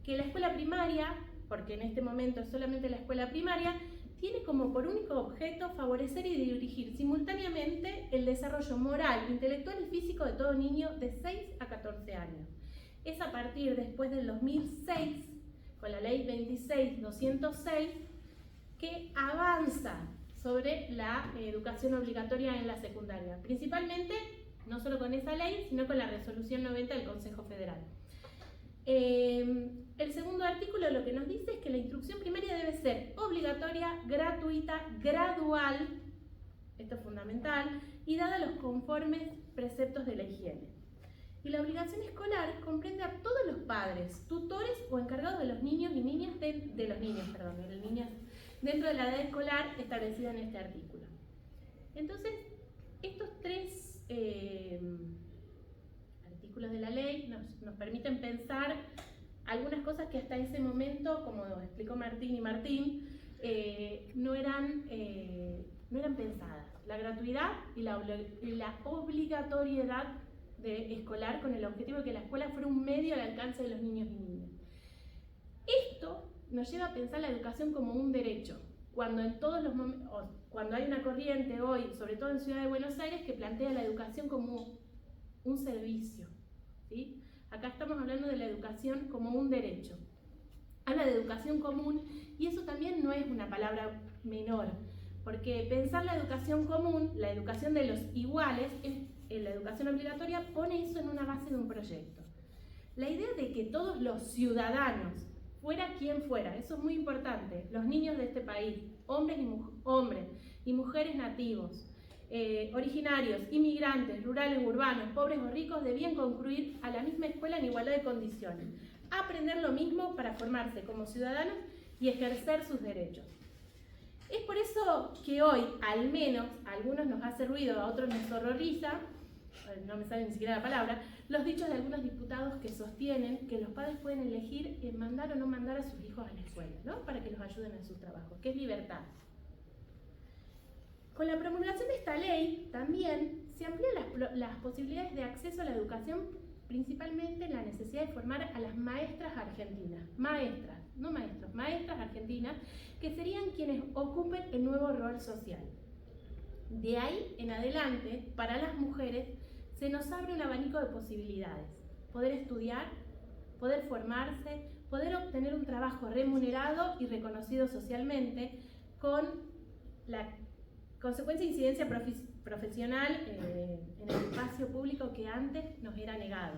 que la escuela primaria, porque en este momento es solamente la escuela primaria, tiene como por único objeto favorecer y dirigir simultáneamente el desarrollo moral, intelectual y físico de todo niño de 6 a 14 años. Es a partir después del 2006, con la ley 26.206, que avanza sobre la educación obligatoria en la secundaria, principalmente no solo con esa ley, sino con la resolución 90 del Consejo Federal. El segundo artículo lo que nos dice es que la instrucción primaria debe ser obligatoria, gratuita, gradual, esto es fundamental, y dada los conformes preceptos de la higiene. Y la obligación escolar comprende a todos los padres, tutores o encargados de los niños y niñas, dentro de la edad escolar establecida en este artículo. Entonces, estos tres artículos de la ley nos permiten pensar algunas cosas que hasta ese momento, como explicó Martín y Martín, no eran pensadas. La gratuidad y la obligatoriedad escolar, con el objetivo de que la escuela fuera un medio al alcance de los niños y niñas. Esto nos lleva a pensar la educación como un derecho, cuando en todos los momentos, cuando hay una corriente hoy, sobre todo en Ciudad de Buenos Aires, que plantea la educación como un servicio, ¿sí? Acá estamos hablando de la educación como un derecho. Habla de educación común y eso también no es una palabra menor, porque pensar la educación común, la educación de los iguales, la educación obligatoria pone eso en una base de un proyecto. La idea de que todos los ciudadanos, fuera quien fuera, eso es muy importante, los niños de este país, hombres y mujeres nativos, originarios, inmigrantes, rurales, urbanos, pobres o ricos, debían concurrir a la misma escuela en igualdad de condiciones, aprender lo mismo para formarse como ciudadanos y ejercer sus derechos. Es por eso que hoy, al menos, a algunos nos hace ruido, a otros nos horroriza, no me sale ni siquiera la palabra, los dichos de algunos diputados que sostienen que los padres pueden elegir mandar o no mandar a sus hijos a la escuela, ¿no? Para que los ayuden en sus trabajos, que es libertad. Con la promulgación de esta ley también se amplían las posibilidades de acceso a la educación, principalmente en la necesidad de formar a las maestras argentinas, maestras, no maestros, maestras argentinas, que serían quienes ocupen el nuevo rol social. De ahí en adelante, para las mujeres, se nos abre un abanico de posibilidades. Poder estudiar, poder formarse, poder obtener un trabajo remunerado y reconocido socialmente, con la consecuencia de incidencia profesional en el espacio público que antes nos era negado.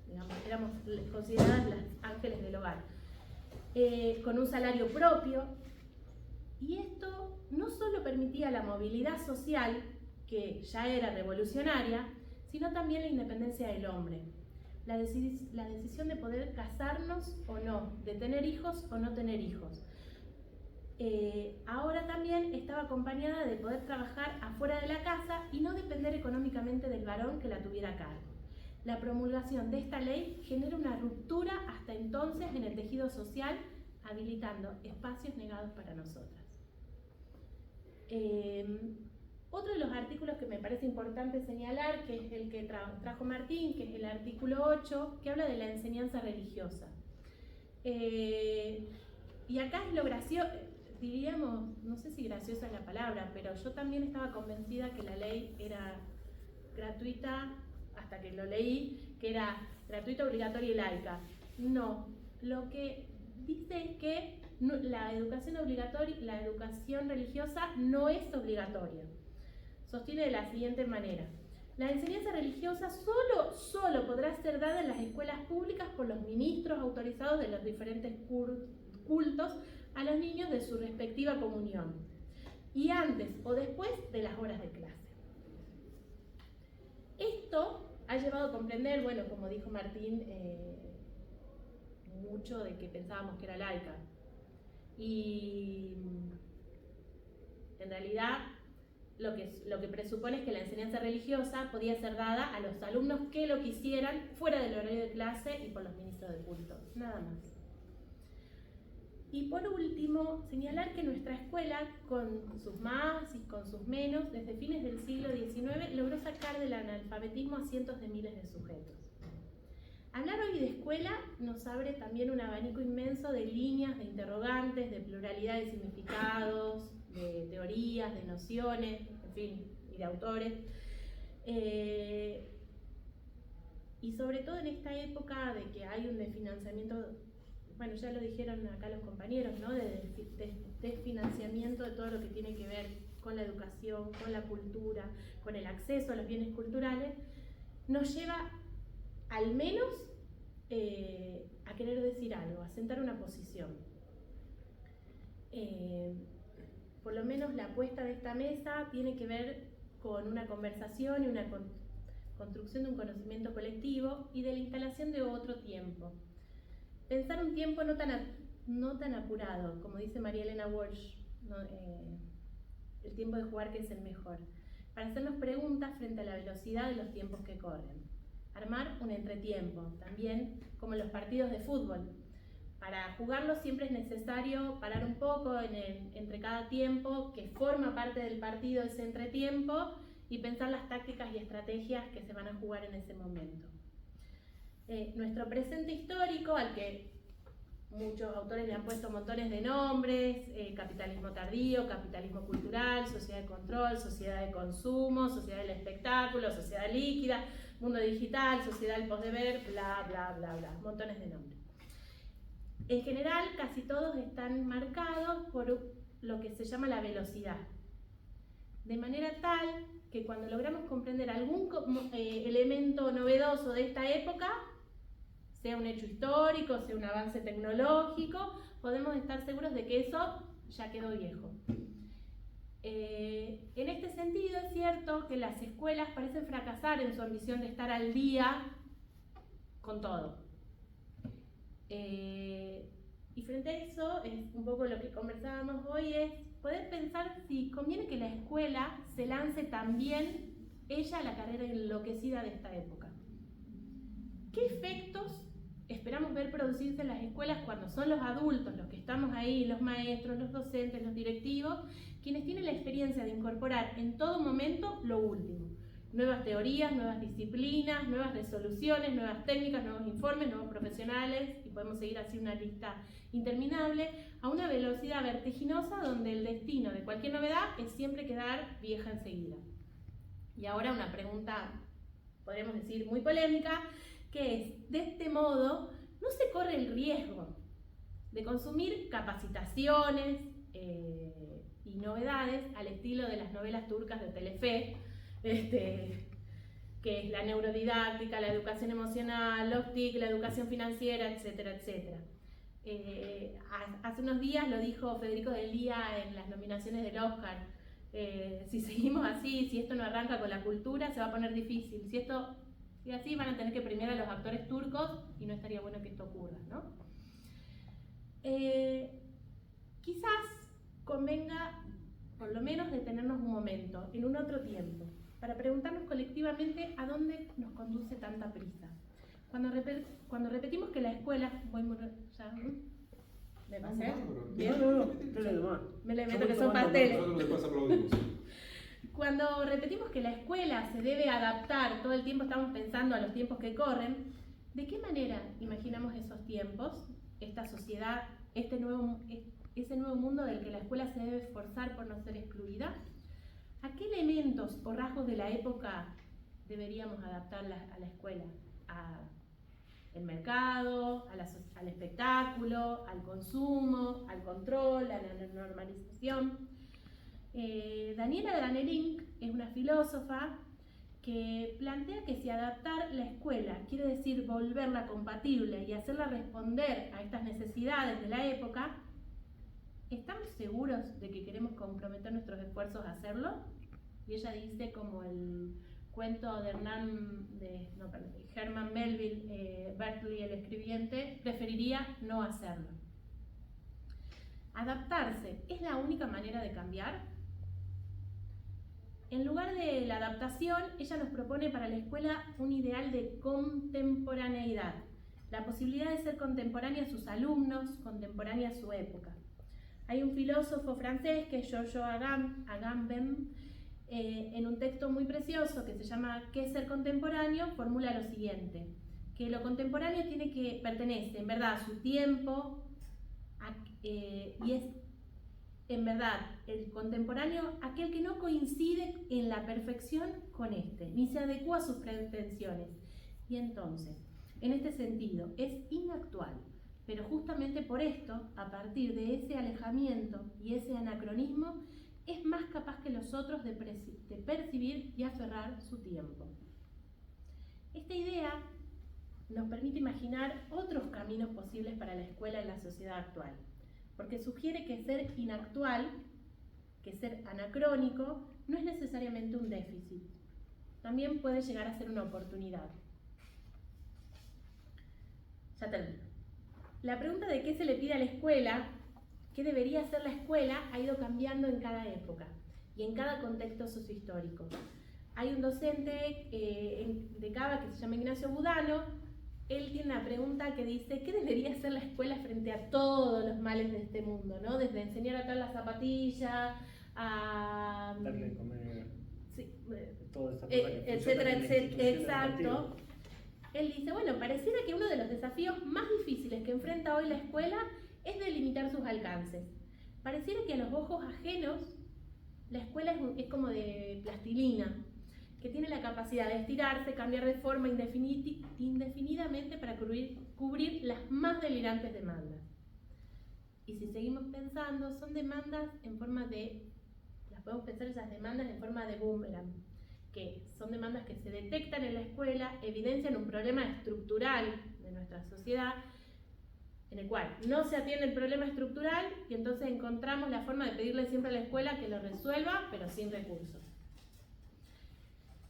Digamos, éramos consideradas las ángeles del hogar. Con un salario propio, y esto no solo permitía la movilidad social, que ya era revolucionaria, sino también la independencia del hombre, la decisión de poder casarnos o no, de tener hijos o no tener hijos. Ahora también estaba acompañada de poder trabajar afuera de la casa y no depender económicamente del varón que la tuviera a cargo. La promulgación de esta ley genera una ruptura hasta entonces en el tejido social, habilitando espacios negados para nosotras. Otro de los artículos que me parece importante señalar, que es el que trajo Martín, que es el artículo 8, que habla de la enseñanza religiosa. Y acá es lo gracioso, diríamos, no sé si graciosa es la palabra, pero yo también estaba convencida que la ley era gratuita, hasta que lo leí, que era gratuita, obligatoria y laica. No, lo que dice es que la educación obligatoria, la educación religiosa no es obligatoria. Sostiene de la siguiente manera: La enseñanza religiosa solo podrá ser dada en las escuelas públicas por los ministros autorizados de los diferentes cultos a los niños de su respectiva comunión, y antes o después de las horas de clase. Esto ha llevado a comprender, bueno, como dijo Martín, mucho de que pensábamos que era laica. Y en realidad lo que presupone es que la enseñanza religiosa podía ser dada a los alumnos que lo quisieran fuera del horario de clase y por los ministros de culto, nada más. Y por último, señalar que nuestra escuela, con sus más y con sus menos, desde fines del siglo XIX, logró sacar del analfabetismo a cientos de miles de sujetos. Hablar hoy de escuela nos abre también un abanico inmenso de líneas, de interrogantes, de pluralidad de significados, de teorías, de nociones, en fin, y de autores. Y sobre todo en esta época de que hay un desfinanciamiento, bueno, ya lo dijeron acá los compañeros, ¿no? De desfinanciamiento de todo lo que tiene que ver con la educación, con la cultura, con el acceso a los bienes culturales, nos lleva al menos a querer decir algo, a sentar una posición. Por lo menos la apuesta de esta mesa tiene que ver con una conversación y una construcción de un conocimiento colectivo y de la instalación de otro tiempo. Pensar un tiempo no tan apurado, como dice María Elena Walsh, ¿no? El tiempo de jugar que es el mejor, para hacernos preguntas frente a la velocidad de los tiempos que corren. Armar un entretiempo, también como en los partidos de fútbol. Para jugarlo siempre es necesario parar un poco entre cada tiempo que forma parte del partido, ese entretiempo, y pensar las tácticas y estrategias que se van a jugar en ese momento. Nuestro presente histórico, al que muchos autores le han puesto montones de nombres, capitalismo tardío, capitalismo cultural, sociedad de control, sociedad de consumo, sociedad del espectáculo, sociedad líquida, mundo digital, sociedad del posdeber, bla, bla, bla, bla, montones de nombres. En general, casi todos están marcados por lo que se llama la velocidad, de manera tal que cuando logramos comprender algún elemento novedoso de esta época, sea un hecho histórico, sea un avance tecnológico, podemos estar seguros de que eso ya quedó viejo. En este sentido, es cierto que las escuelas parecen fracasar en su ambición de estar al día con todo. Y frente a eso, es un poco lo que conversábamos hoy, es poder pensar si conviene que la escuela se lance también ella a la carrera enloquecida de esta época. ¿Qué efectos esperamos ver producirse en las escuelas cuando son los adultos, los que estamos ahí, los maestros, los docentes, los directivos, quienes tienen la experiencia de incorporar en todo momento lo último? Nuevas teorías, nuevas disciplinas, nuevas resoluciones, nuevas técnicas, nuevos informes, nuevos profesionales, y podemos seguir así una lista interminable, a una velocidad vertiginosa donde el destino de cualquier novedad es siempre quedar vieja enseguida. Y ahora una pregunta, podríamos decir, muy polémica, que es, de este modo, ¿no se corre el riesgo de consumir capacitaciones y novedades al estilo de las novelas turcas de Telefe, que es la neurodidáctica, la educación emocional, los TIC, la educación financiera, etcétera, etcétera? Hace unos días lo dijo Federico Del Día en las nominaciones del Oscar. Si seguimos así, si esto no arranca con la cultura, se va a poner difícil. Si así, van a tener que premiar a los actores turcos y no estaría bueno que esto ocurra, ¿no? Quizás convenga, por lo menos, detenernos un momento, en un otro tiempo, para preguntarnos colectivamente a dónde nos conduce tanta prisa. Cuando repetimos que la escuela... ¿Me pasé? ¿Bien? Me le meto que son pasteles. Cuando repetimos que la escuela se debe adaptar, todo el tiempo estamos pensando a los tiempos que corren, ¿de qué manera imaginamos esos tiempos, esta sociedad, ese nuevo mundo del que la escuela se debe esforzar por no ser excluida? ¿A qué elementos o rasgos de la época deberíamos adaptar a la escuela? ¿Al mercado, al espectáculo, al consumo, al control, a la normalización? Daniela Granelink es una filósofa que plantea que si adaptar la escuela quiere decir volverla compatible y hacerla responder a estas necesidades de la época, ¿estamos seguros de que queremos comprometer nuestros esfuerzos a hacerlo? Y ella dice, como el cuento de Herman Melville, Berkeley, el escribiente, preferiría no hacerlo. ¿Adaptarse es la única manera de cambiar? En lugar de la adaptación, ella nos propone para la escuela un ideal de contemporaneidad, la posibilidad de ser contemporánea a sus alumnos, contemporánea a su época. Hay un filósofo francés que es Giorgio Agamben, en un texto muy precioso que se llama ¿Qué es ser contemporáneo?, formula lo siguiente, que lo contemporáneo pertenece en verdad a su tiempo, y es en verdad el contemporáneo aquel que no coincide en la perfección con este, ni se adecua a sus pretensiones. Y entonces, en este sentido, es inactual, pero justamente por esto, a partir de ese alejamiento y ese anacronismo, es más capaz que los otros de percibir y aferrar su tiempo. Esta idea nos permite imaginar otros caminos posibles para la escuela en la sociedad actual, porque sugiere que ser inactual, que ser anacrónico, no es necesariamente un déficit. También puede llegar a ser una oportunidad. Ya termino. La pregunta de qué se le pide a la escuela, qué debería hacer la escuela, ha ido cambiando en cada época y en cada contexto sociohistórico. Hay un docente de Cava que se llama Ignacio Budano. Él tiene una pregunta que dice, ¿qué debería hacer la escuela frente a todos los males de este mundo? ¿No? Desde enseñar a atar la zapatilla, a darle de comer, sí, todas estas cosas que etcétera, funcionan en la etcétera, institución exacto. educativa. Él dice, bueno, pareciera que uno de los desafíos más difíciles que enfrenta hoy la escuela es delimitar sus alcances. Pareciera que a los ojos ajenos la escuela es como de plastilina, que tiene la capacidad de estirarse, cambiar de forma indefinidamente para cubrir las más delirantes demandas. Y si seguimos pensando, son demandas en forma de, las podemos pensar esas demandas en forma de boomerang, que son demandas que se detectan en la escuela, evidencian un problema estructural de nuestra sociedad, en el cual no se atiende el problema estructural y entonces encontramos la forma de pedirle siempre a la escuela que lo resuelva, pero sin recursos.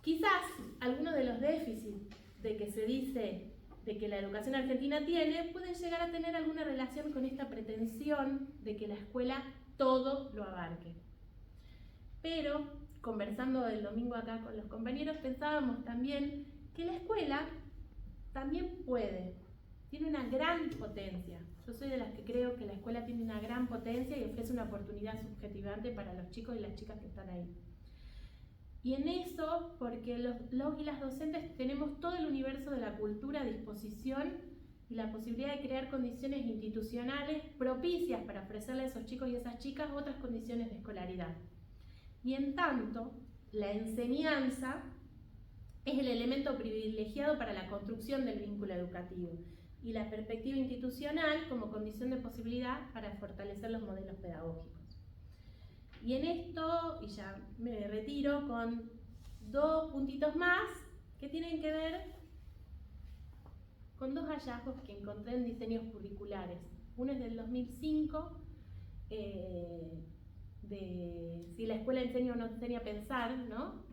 Quizás algunos de los déficits de que se dice de que la educación argentina tiene pueden llegar a tener alguna relación con esta pretensión de que la escuela todo lo abarque. Pero, conversando el domingo acá con los compañeros, pensábamos también que la escuela también tiene una gran potencia. Yo soy de las que creo que la escuela tiene una gran potencia y ofrece una oportunidad subjetivante para los chicos y las chicas que están ahí. Y en eso, porque los y las docentes tenemos todo el universo de la cultura a disposición y la posibilidad de crear condiciones institucionales propicias para ofrecerle a esos chicos y esas chicas otras condiciones de escolaridad. Y en tanto, la enseñanza es el elemento privilegiado para la construcción del vínculo educativo y la perspectiva institucional como condición de posibilidad para fortalecer los modelos pedagógicos. Y en esto, y ya me retiro con dos puntitos más que tienen que ver con dos hallazgos que encontré en diseños curriculares. Uno es del 2005, de si la escuela enseña o no enseña a pensar, ¿no?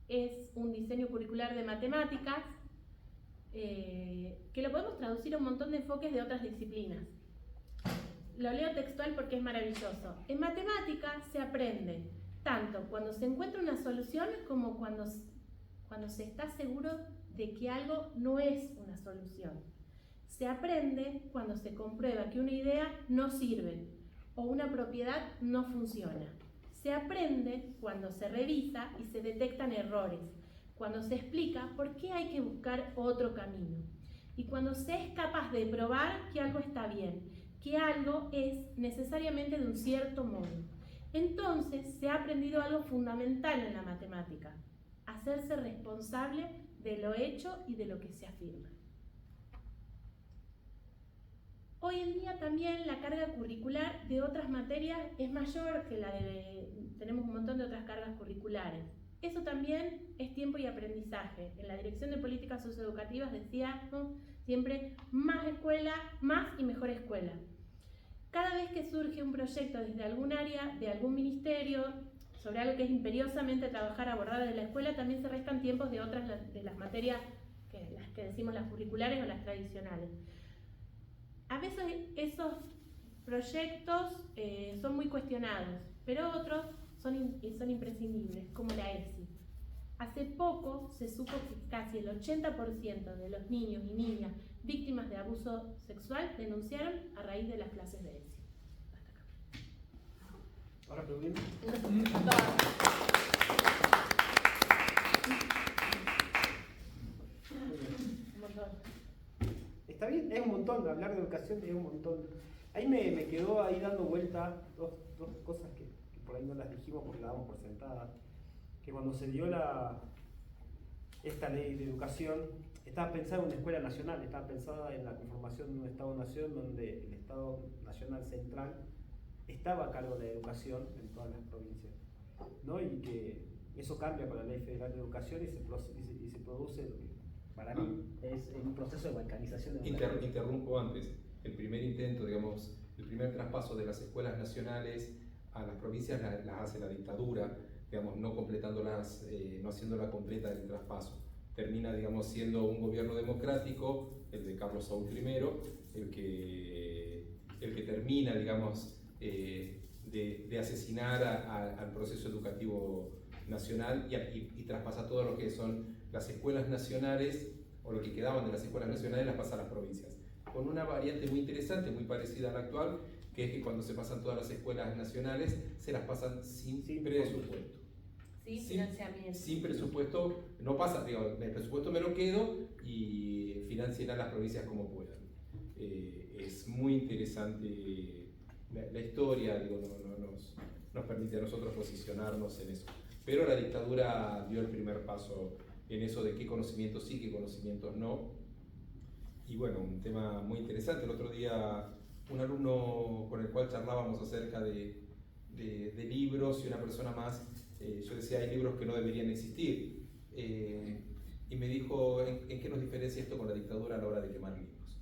Es un diseño curricular de matemáticas que lo podemos traducir a un montón de enfoques de otras disciplinas. Lo leo textual porque es maravilloso. En matemáticas se aprende tanto cuando se encuentra una solución como cuando se está seguro de que algo no es una solución. Se aprende cuando se comprueba que una idea no sirve o una propiedad no funciona. Se aprende cuando se revisa y se detectan errores, cuando se explica por qué hay que buscar otro camino y cuando se es capaz de probar que algo está bien, que algo es necesariamente de un cierto modo. Entonces se ha aprendido algo fundamental en la matemática: hacerse responsable de lo hecho y de lo que se afirma. Hoy en día también la carga curricular de otras materias es mayor que la de... Tenemos un montón de otras cargas curriculares. eso también es tiempo y aprendizaje. En la Dirección de Políticas Socioeducativas decíamos siempre más escuela, más y mejor escuela. Cada vez que surge un proyecto desde algún área, de algún ministerio, sobre algo que es imperiosamente trabajar, abordar desde la escuela, también se restan tiempos de otras de las materias, las que decimos las curriculares o las tradicionales. A veces esos proyectos son muy cuestionados, pero otros son imprescindibles, como la ESI. Hace poco se supo que casi el 80% de los niños y niñas víctimas de abuso sexual denunciaron a raíz de las clases de ESI. Hasta acá. Ahora aplaudimos. Está bien, es un montón, hablar de educación es un montón. Ahí me quedó ahí dando vuelta dos cosas que por ahí no las dijimos porque las damos por sentadas. Que cuando se dio esta ley de educación, estaba pensada en una escuela nacional, estaba pensada en la conformación de un Estado-nación donde el Estado Nacional Central estaba a cargo de la educación en todas las provincias, ¿no? Y que eso cambia con la Ley Federal de Educación y se produce, para mí, es un proceso de balcanización de la educación. Interrumpo antes. El primer intento, digamos, el primer traspaso de las escuelas nacionales a las provincias las hace la dictadura, digamos, no completándolas, no haciéndola completa el traspaso. Termina, digamos, siendo un gobierno democrático, el de Carlos Saúl I, el que termina, digamos, de asesinar al proceso educativo nacional y traspasa todo lo que son las escuelas nacionales, o lo que quedaban de las escuelas nacionales, las pasa a las provincias. Con una variante muy interesante, muy parecida a la actual, que es que cuando se pasan todas las escuelas nacionales, se las pasan sin presupuesto. Sin financiamiento. Sin presupuesto, no pasa, digo, el presupuesto me lo quedo y financien a las provincias como puedan. Es muy interesante la historia, digo, nos permite a nosotros posicionarnos en eso. Pero la dictadura dio el primer paso en eso de qué conocimientos sí, qué conocimientos no. Y bueno, un tema muy interesante. El otro día un alumno con el cual charlábamos acerca de libros y una persona más, yo decía, hay libros que no deberían existir. Y me dijo, ¿en qué nos diferencia esto con la dictadura a la hora de quemar libros?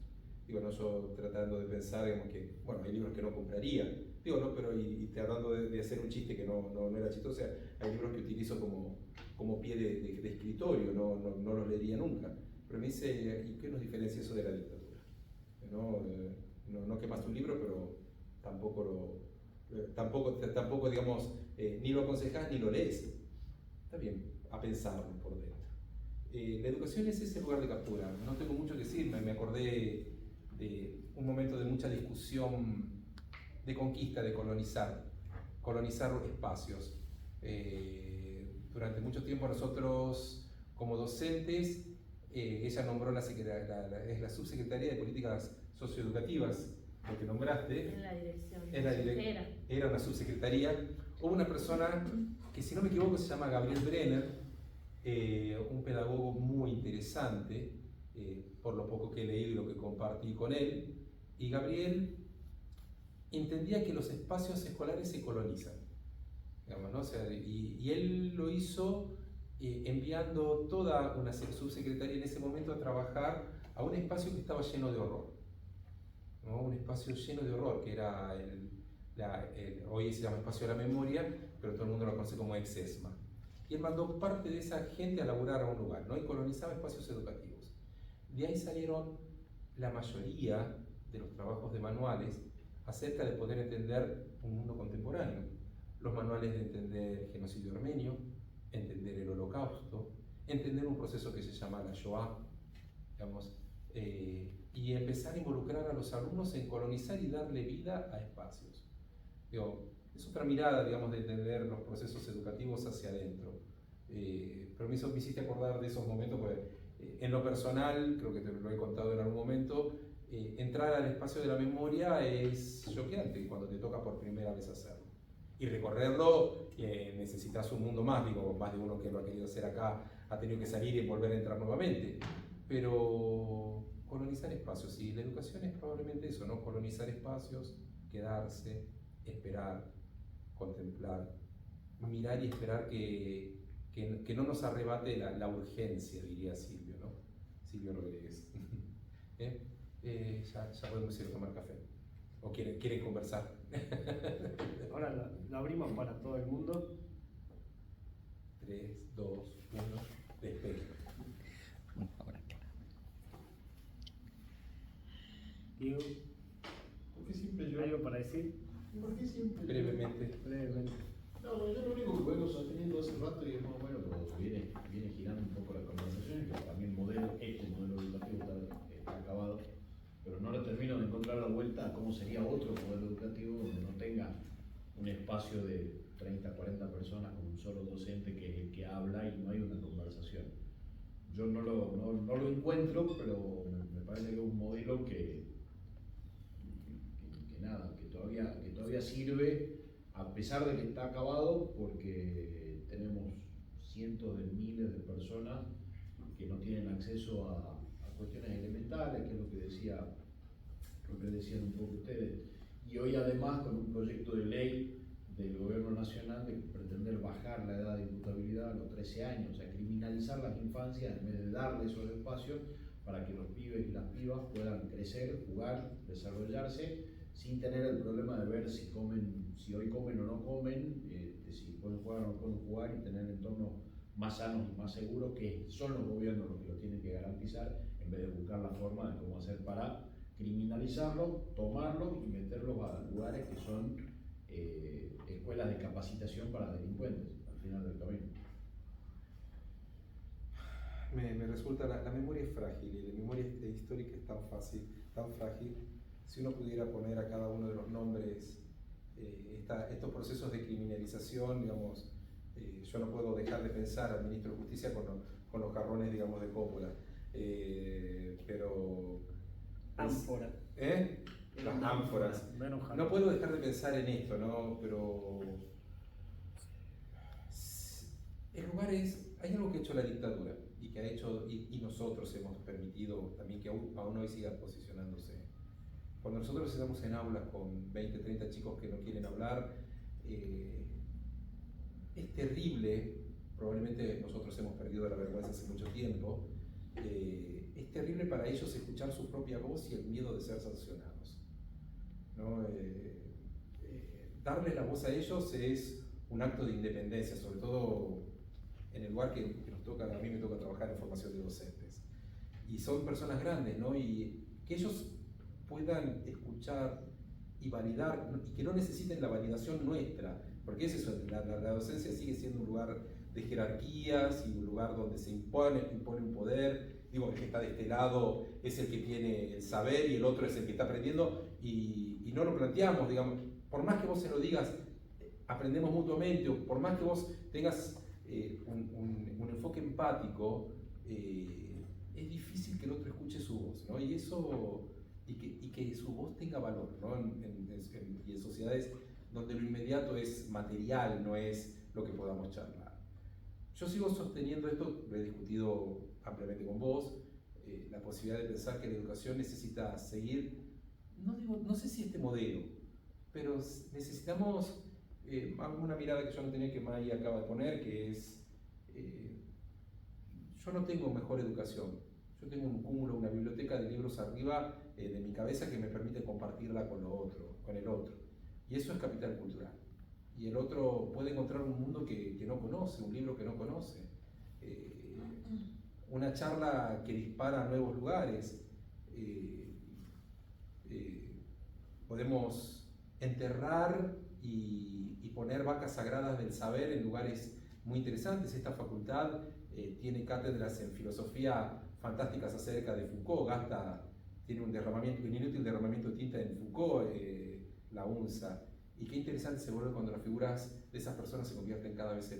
Digo, no, yo tratando de pensar, digamos, que, bueno, hay libros que no compraría. Digo, no, pero y tratando de hacer un chiste que no era chistoso, o sea, hay libros que utilizo como pie de escritorio, no los leería nunca. Pero me dice, ¿y qué nos diferencia eso de la dictadura? No quemaste un libro, pero tampoco digamos, ni lo aconsejás ni lo lees. Está bien, a pensarlo por dentro. La educación es ese lugar de captura. No tengo mucho que decir, me acordé de un momento de mucha discusión de conquista, de colonizar espacios. Durante mucho tiempo nosotros, como docentes, ella nombró es la subsecretaría de Políticas Socioeducativas, lo que nombraste. En la dirección. Era una subsecretaría. Hubo una persona que, si no me equivoco, se llama Gabriel Brenner, un pedagogo muy interesante, por lo poco que he leído y lo que compartí con él. Y Gabriel entendía que los espacios escolares se colonizan, digamos, ¿no? O sea, y él lo hizo enviando toda una subsecretaría en ese momento a trabajar a un espacio que estaba lleno de horror, ¿no? Un espacio lleno de horror, que era hoy se llama Espacio de la Memoria, pero todo el mundo lo conoce como ex-ESMA. Y él mandó parte de esa gente a laburar a un lugar, ¿no? Y colonizaba espacios educativos. De ahí salieron la mayoría de los trabajos de manuales acerca de poder entender un mundo contemporáneo. Los manuales de entender el genocidio armenio, entender el holocausto, entender un proceso que se llama la Shoah, digamos, y empezar a involucrar a los alumnos en colonizar y darle vida a espacios. Digo, es otra mirada, digamos, de entender los procesos educativos hacia adentro. Pero me hiciste acordar de esos momentos, porque en lo personal, creo que te lo he contado en algún momento, entrar al espacio de la memoria es choqueante cuando te toca por primera vez hacerlo. Y recorrerlo necesitas un mundo más, digo, más de uno que lo ha querido hacer acá ha tenido que salir y volver a entrar nuevamente. Pero colonizar espacios, y la educación es probablemente eso, ¿no? Colonizar espacios, quedarse, esperar, contemplar, mirar y esperar que que no nos arrebate la urgencia, diría Silvio, ¿no? Silvio Rodríguez. Ya podemos ir a tomar café. ¿O quieren conversar? Ahora la abrimos para todo el mundo. 3, 2, 1, despegue. Diego, ¿Por qué siempre yo? ¿algo para decir? ¿Por qué siempre yo? Brevemente. No, yo lo único que vengo sosteniendo hace rato y es más o menos como viene girando un poco la conversación, que para mí el modelo educativo está acabado, pero no le termino de encontrar la vuelta a cómo sería otro modelo educativo donde no tenga un espacio de 30, 40 personas con un solo docente que es el que habla y no hay una conversación. Yo no lo encuentro, pero me parece que es un modelo que todavía sirve, a pesar de que está acabado, porque tenemos cientos de miles de personas que no tienen acceso a cuestiones elementales, que es lo que decían un poco ustedes. Y hoy además con un proyecto de ley del gobierno nacional de pretender bajar la edad de imputabilidad a los 13 años, o sea, criminalizar las infancias en vez de darle esos espacios para que los pibes y las pibas puedan crecer, jugar, desarrollarse, sin tener el problema de ver si hoy comen o no comen, si pueden jugar o no pueden jugar, y tener entornos más sanos y más seguros, que son los gobiernos los que lo tienen que garantizar, en vez de buscar la forma de cómo hacer para criminalizarlos, tomarlos y meterlos a lugares que son escuelas de capacitación para delincuentes, al final del camino. Me resulta, la memoria es frágil, y la memoria histórica es tan frágil. Si uno pudiera poner a cada uno de los nombres estos procesos de criminalización, digamos, yo no puedo dejar de pensar al ministro de Justicia con los jarrones, digamos, de Coppola. Pero... Ánfora. Las ánforas. No puedo dejar de pensar en esto, ¿no? Pero... En lugares, hay algo que ha hecho la dictadura y que ha hecho, y nosotros hemos permitido también que aún hoy siga posicionándose. Cuando nosotros estamos en aulas con 20, 30 chicos que no quieren hablar, es terrible. Probablemente nosotros hemos perdido la vergüenza hace mucho tiempo. Es terrible para ellos escuchar su propia voz y el miedo de ser sancionados, ¿no? Darles la voz a ellos es un acto de independencia, sobre todo en el lugar que nos toca, a mí me toca trabajar en formación de docentes. Y son personas grandes, ¿no? Y que ellos puedan escuchar y validar, y que no necesiten la validación nuestra, porque es eso, la docencia sigue siendo un lugar de jerarquías y un lugar donde se impone un poder. Digo, el que está de este lado es el que tiene el saber y el otro es el que está aprendiendo, y no lo planteamos, digamos, por más que vos se lo digas, aprendemos mutuamente, o por más que vos tengas un enfoque empático, es difícil que el otro escuche su voz, ¿no? Y eso, y que su voz tenga valor, ¿no? Y en sociedades donde lo inmediato es material, no es lo que podamos charlar. Yo sigo sosteniendo esto, lo he discutido ampliamente con vos, la posibilidad de pensar que la educación necesita seguir, no sé si este modelo, pero necesitamos una mirada que yo no tenía, que May acaba de poner, que es, yo no tengo mejor educación, yo tengo un cúmulo, una biblioteca de libros arriba de mi cabeza que me permite compartirla con el otro, y eso es capital cultural. Y el otro puede encontrar un mundo que no conoce, un libro que no conoce, una charla que dispara a nuevos lugares. Podemos enterrar y poner vacas sagradas del saber en lugares muy interesantes. Esta facultad tiene cátedras en filosofía fantásticas acerca de Foucault, tiene un inútil derramamiento de tinta en Foucault, la UNSA. Y qué interesante se vuelve cuando las figuras de esas personas se convierten cada vez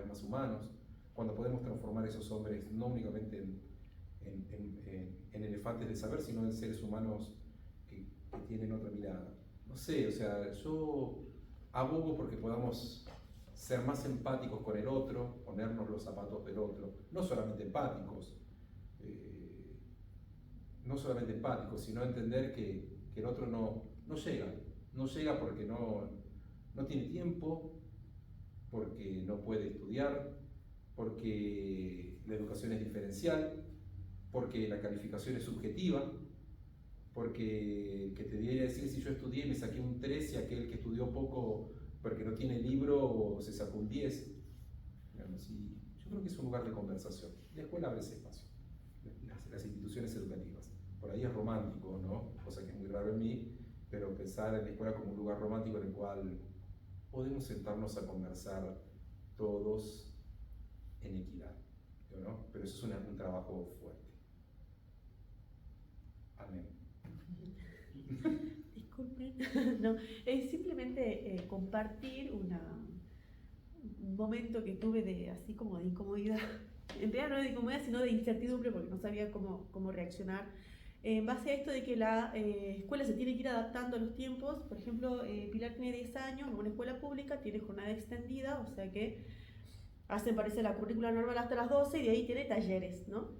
más humanos, cuando podemos transformar esos hombres no únicamente en elefantes de saber, sino en seres humanos que tienen otra mirada. No sé, o sea, yo abogo porque podamos ser más empáticos con el otro, ponernos los zapatos del otro, no solamente empáticos, sino entender que el otro no llega porque no tiene tiempo, porque no puede estudiar, porque la educación es diferencial, porque la calificación es subjetiva, porque que te debería decir si yo estudié y me saqué un 3 y aquel que estudió poco porque no tiene libro se sacó un 10. Digamos, y yo creo que es un lugar de conversación. La escuela abre ese espacio, las instituciones educativas. Por ahí es romántico, ¿no? Cosa que es muy raro en mí, pero pensar en la escuela como un lugar romántico en el cual podemos sentarnos a conversar todos en equidad, ¿no? Pero eso es un trabajo fuerte. Amén. Disculpen, no, es simplemente compartir un momento que tuve de así como de incomodidad, en realidad no de incomodidad sino de incertidumbre porque no sabía cómo reaccionar en base a esto de que la escuela se tiene que ir adaptando a los tiempos. Por ejemplo, Pilar tiene 10 años, en una escuela pública, tiene jornada extendida, o sea que hacen parece la currícula normal hasta las 12 y de ahí tiene talleres, ¿no?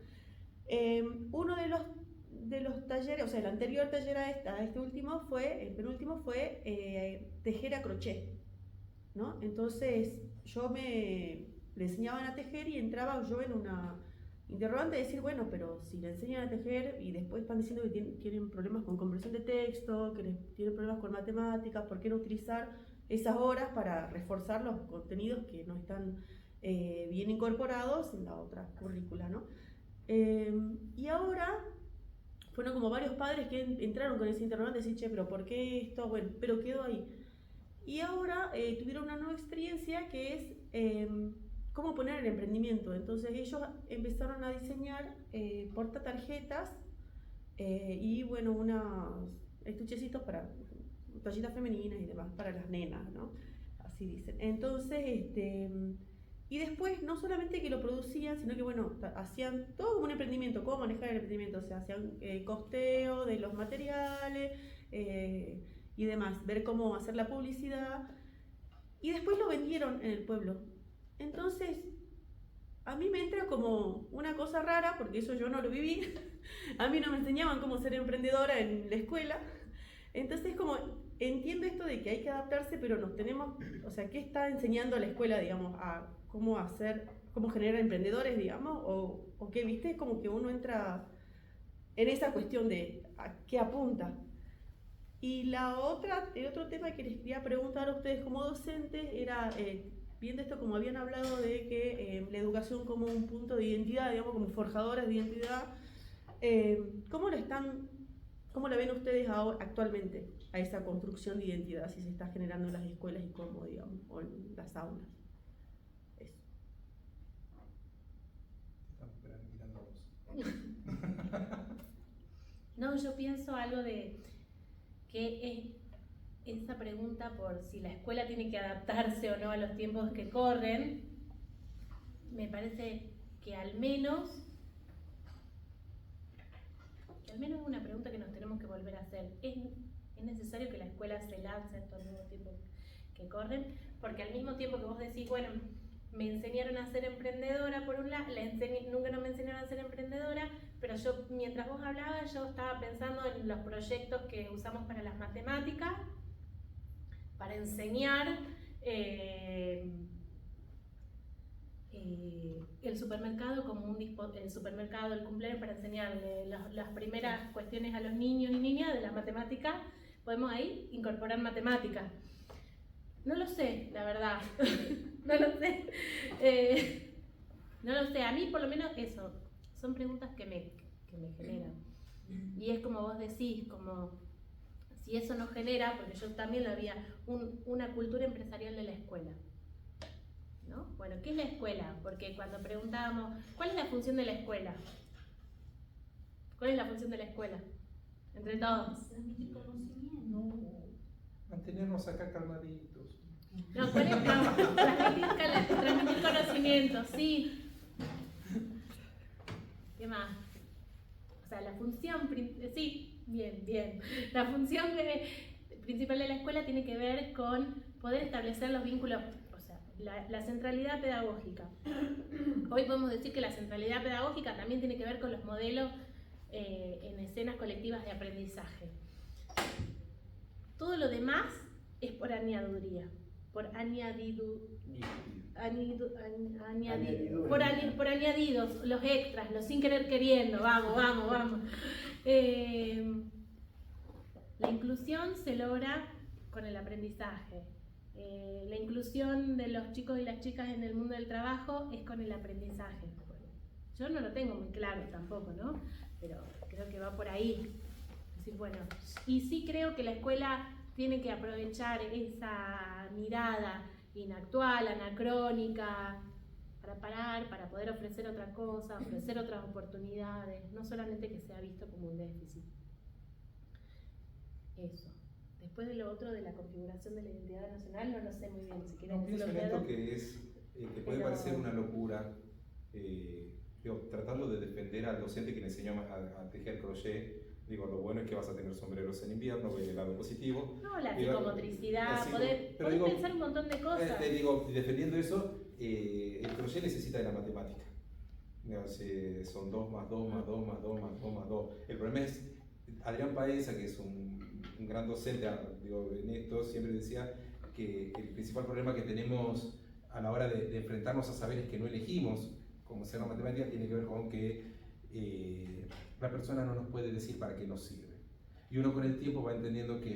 Uno de los talleres, o sea, el anterior taller a este último fue, el penúltimo fue tejer a crochet, ¿no? Entonces le enseñaban a tejer y entraba yo en una interrogante de decir, bueno, pero si le enseñan a tejer y después están diciendo que tienen problemas con comprensión de texto, que tienen problemas con matemáticas, ¿por qué no utilizar esas horas para reforzar los contenidos que no están bien incorporados en la otra currícula, ¿no? Y ahora fueron como varios padres que entraron con ese interrogante y decir, che, pero ¿por qué esto? Bueno, pero quedó ahí. Y ahora tuvieron una nueva experiencia que es cómo poner el emprendimiento. Entonces ellos empezaron a diseñar portatarjetas y bueno, unos estuchecitos para toallitas femeninas y demás para las nenas, ¿no? Así dicen. Entonces, y después no solamente que lo producían, sino que bueno, hacían todo como un emprendimiento, cómo manejar el emprendimiento, o sea, hacían costeo de los materiales y demás, ver cómo hacer la publicidad y después lo vendieron en el pueblo. Entonces, a mí me entra como una cosa rara, porque eso yo no lo viví, a mí no me enseñaban cómo ser emprendedora en la escuela, entonces como entiendo esto de que hay que adaptarse, pero nos tenemos, o sea, ¿qué está enseñando la escuela, digamos, a cómo generar emprendedores, digamos, o qué, viste? Como que uno entra en esa cuestión de a qué apunta. Y el otro tema que les quería preguntar a ustedes como docentes era, viendo esto como habían hablado de que la educación como un punto de identidad, digamos, como forjadores de identidad, ¿cómo la ven ustedes ahora, actualmente, a esa construcción de identidad, si se está generando en las escuelas y cómo, digamos, o en las aulas? Eso. Estamos mirando a vos. No, yo pienso algo de que esa pregunta por si la escuela tiene que adaptarse o no a los tiempos que corren, me parece que al menos es una pregunta que nos tenemos que volver a hacer. ¿Es necesario que la escuela se lance a estos nuevos tiempos que corren? Porque al mismo tiempo que vos decís, bueno, me enseñaron a ser emprendedora por un lado, nunca no me enseñaron a ser emprendedora, pero yo, mientras vos hablabas, yo estaba pensando en los proyectos que usamos para las matemáticas, para enseñar el supermercado como el supermercado, el cumpleaños, para enseñarle las primeras cuestiones a los niños y niñas de las matemáticas. Podemos ahí incorporar matemáticas. No lo sé, la verdad. No lo sé. No lo sé. A mí, por lo menos, eso. Son preguntas que me generan. Y es como vos decís, como si eso no genera, porque yo también lo había, una cultura empresarial de la escuela. ¿No? Bueno, ¿qué es la escuela? Porque cuando preguntábamos, ¿cuál es la función de la escuela? ¿Cuál es la función de la escuela? Entre todos. Transmitir conocimiento. No, mantenernos acá calmaditos. No, ¿cuál es? No, transmitir conocimiento, sí. ¿Qué más? O sea, la función, sí, bien. La función principal de la escuela tiene que ver con poder establecer los vínculos, o sea, la centralidad pedagógica. Hoy podemos decir que la centralidad pedagógica también tiene que ver con los modelos en escenas colectivas de aprendizaje. Todo lo demás es por añaduría, por Añadiduras. por añadidos, los extras, los sin querer queriendo, vamos. La inclusión se logra con el aprendizaje. La inclusión de los chicos y las chicas en el mundo del trabajo es con el aprendizaje. Yo no lo tengo muy claro tampoco, ¿no? Pero creo que va por ahí. Es decir, bueno, y sí creo que la escuela tiene que aprovechar esa mirada inactual, anacrónica, para parar, para poder ofrecer otra cosa, ofrecer otras oportunidades, no solamente que sea visto como un déficit. Eso. Después de lo otro de la configuración de la identidad nacional, no lo sé muy bien. Si quieren No, pienso en esto que puede parecer una locura, tratando de defender al docente que le enseñó a tejer crochet. Digo, lo bueno es que vas a tener sombreros en invierno, voy del lado positivo. No, la psicomotricidad, podés pensar un montón de cosas. Defendiendo eso, el crochet necesita de la matemática. Son 2 más 2 más 2 más 2 más 2 más 2. El problema es, Adrián Paesa, que es un gran docente, en esto siempre decía que el principal problema que tenemos a la hora de enfrentarnos a saberes que no elegimos, como ser la matemática, tiene que ver con que la persona no nos puede decir para qué nos sirve. Y uno con el tiempo va entendiendo que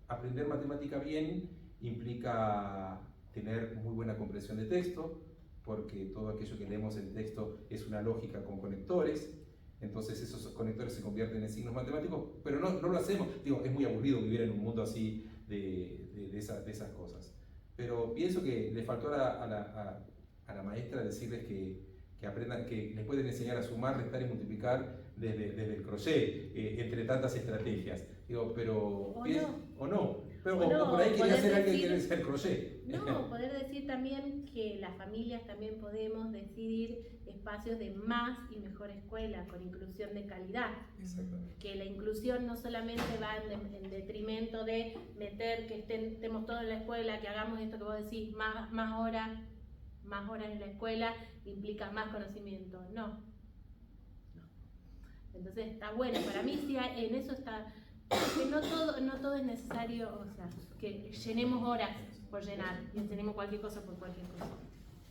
aprender matemática bien implica tener muy buena comprensión de texto, porque todo aquello que leemos en texto es una lógica con conectores. Entonces esos conectores se convierten en signos matemáticos, pero no lo hacemos. Es muy aburrido vivir en un mundo así de esas cosas. Pero pienso que le faltó a la maestra decirles que aprendan, que les pueden enseñar a sumar, restar y multiplicar desde el crochet, entre tantas estrategias. Pero por ahí quería hacer alguien que quiere hacer crochet. No, poder decir también que las familias también podemos decidir espacios de más y mejor escuela, con inclusión de calidad. Exactamente. Que la inclusión no solamente va en detrimento de meter que estemos todos en la escuela, que hagamos esto que vos decís, más horas en la escuela implica más conocimiento. No. Entonces está bueno, para mí sí en eso está, que no todo es necesario, o sea, que llenemos horas por llenar y enseñemos cualquier cosa por cualquier cosa.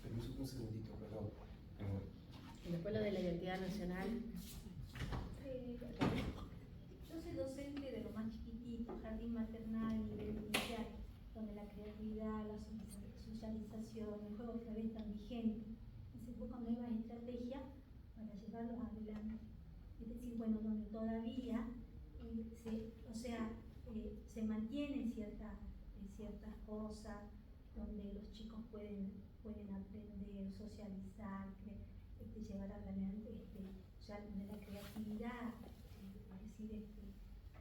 Permiso, un segundito, perdón. Y después lo de la identidad nacional. Yo soy docente de lo más chiquitito, jardín maternal, nivel inicial, donde la creatividad, la socialización, el juego de vez tan vigente. Se busca nuevas estrategias para llevarlo adelante. Es decir, bueno, donde todavía se mantienen ciertas cosas, donde los chicos pueden aprender, socializar, llevar adelante la creatividad,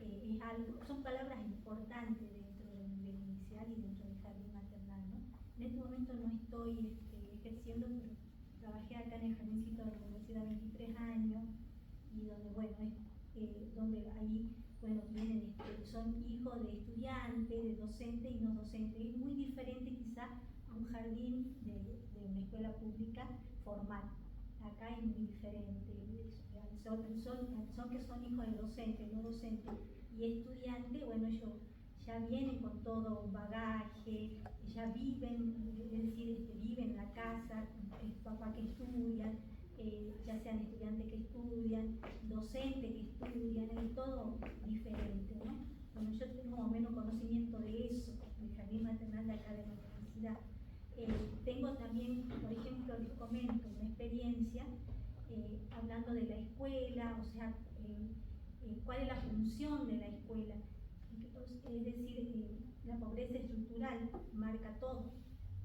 es algo, son palabras importantes dentro del nivel inicial y dentro del jardín maternal, ¿no? En este momento no estoy ejerciendo, pero trabajé acá en el jardincito de la universidad 23 años, y donde, bueno, donde ahí, bueno, vienen, son hijos de estudiantes, de docentes y no docentes. Es muy diferente quizá a un jardín de una escuela pública formal. Acá es muy diferente. Son que son hijos de docentes, no docentes y estudiantes, bueno, ellos ya vienen con todo un bagaje, ya viven, es decir, viven en la casa, papá que estudian, ya sean estudiantes que estudian, docentes que estudian, es todo diferente, ¿no? Bueno, yo tengo más o menos conocimiento de eso, del jardín maternal de acá de la universidad. Tengo también, por ejemplo, les comento una experiencia hablando de la escuela, o sea, cuál es la función de la escuela. Es decir, la pobreza estructural marca todo,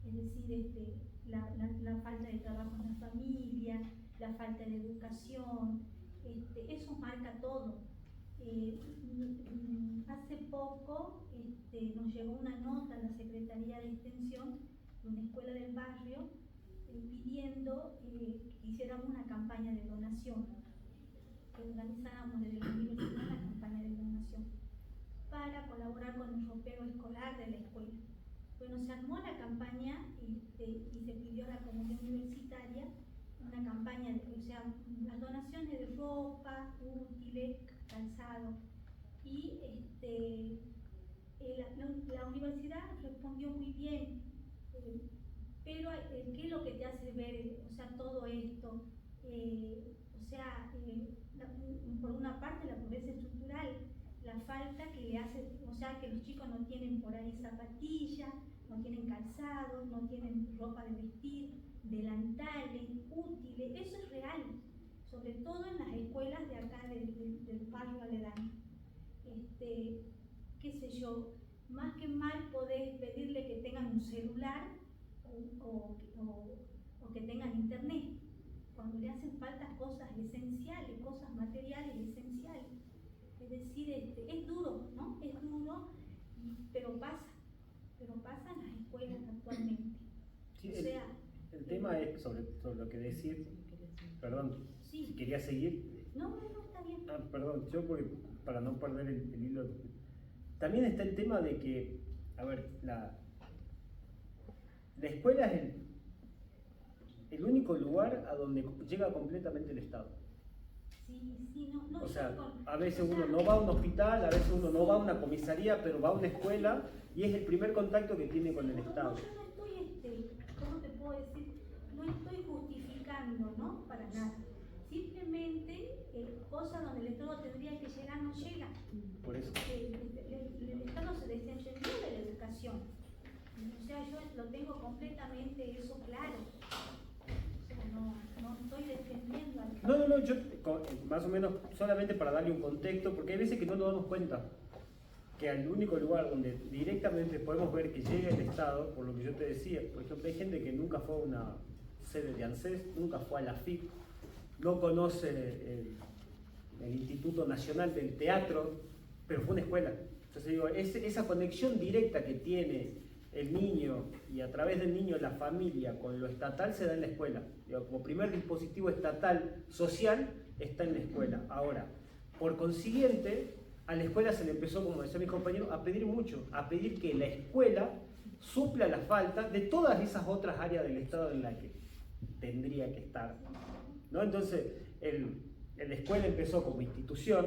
es decir, la falta de trabajo en la familia, la falta de educación, eso marca todo. Hace poco nos llegó una nota a la Secretaría de Extensión de una escuela del barrio pidiendo que hiciéramos una campaña de donación, que organizáramos desde la universidad una campaña de donación para colaborar con el ropero escolar de la escuela. Bueno, se armó la campaña y se pidió a la comunidad universitaria una campaña, las donaciones de ropa, útiles, calzado, y la universidad respondió muy bien, Pero, ¿qué es lo que te hace ver, o sea, todo esto? O sea, por una parte la pobreza estructural, la falta que le hace, o sea, que los chicos no tienen por ahí zapatillas, no tienen calzados, no tienen ropa de vestir, delantales, útiles, eso es real, sobre todo en las escuelas de acá del barrio aledaño. Qué sé yo, más que mal podés pedirle que tengan un celular o que tengan internet, cuando le hacen falta cosas esenciales, cosas materiales esenciales. Es decir, es duro, ¿no? Es duro, pero pasa en las escuelas actualmente. Sí, o sea, el tema es sobre lo que decir, perdón, sí. si quería seguir. No, está bien. Perdón, yo para no perder el hilo. También está el tema de que, a ver, la escuela es el único lugar a donde llega completamente el Estado. Sí, no. O sea, a veces uno no va a un hospital, a veces uno no va a una comisaría, pero va a una escuela y es el primer contacto que tiene con el Estado. Yo no estoy, ¿cómo te puedo decir? No estoy justificando, ¿no? Para nada. Simplemente, cosas donde el Estado tendría que llegar no llega. Por eso. El Estado se desentendió de la educación. O sea, yo lo tengo completamente eso claro. O sea, no estoy defendiendo al... No, yo más o menos solamente para darle un contexto, porque hay veces que no nos damos cuenta que al único lugar donde directamente podemos ver que llega el Estado, por lo que yo te decía, por ejemplo, hay gente que nunca fue a una sede de ANSES, nunca fue a la FIP, no conoce el Instituto Nacional del Teatro, pero fue una escuela. Entonces digo, esa conexión directa que tiene el niño y a través del niño la familia con lo estatal se da en la escuela. Digo, como primer dispositivo estatal social está en la escuela. Ahora, por consiguiente, a la escuela se le empezó, como decía mi compañero, a pedir mucho, a pedir que la escuela supla la falta de todas esas otras áreas del Estado en las que tendría que estar, ¿no? Entonces, la escuela empezó como institución,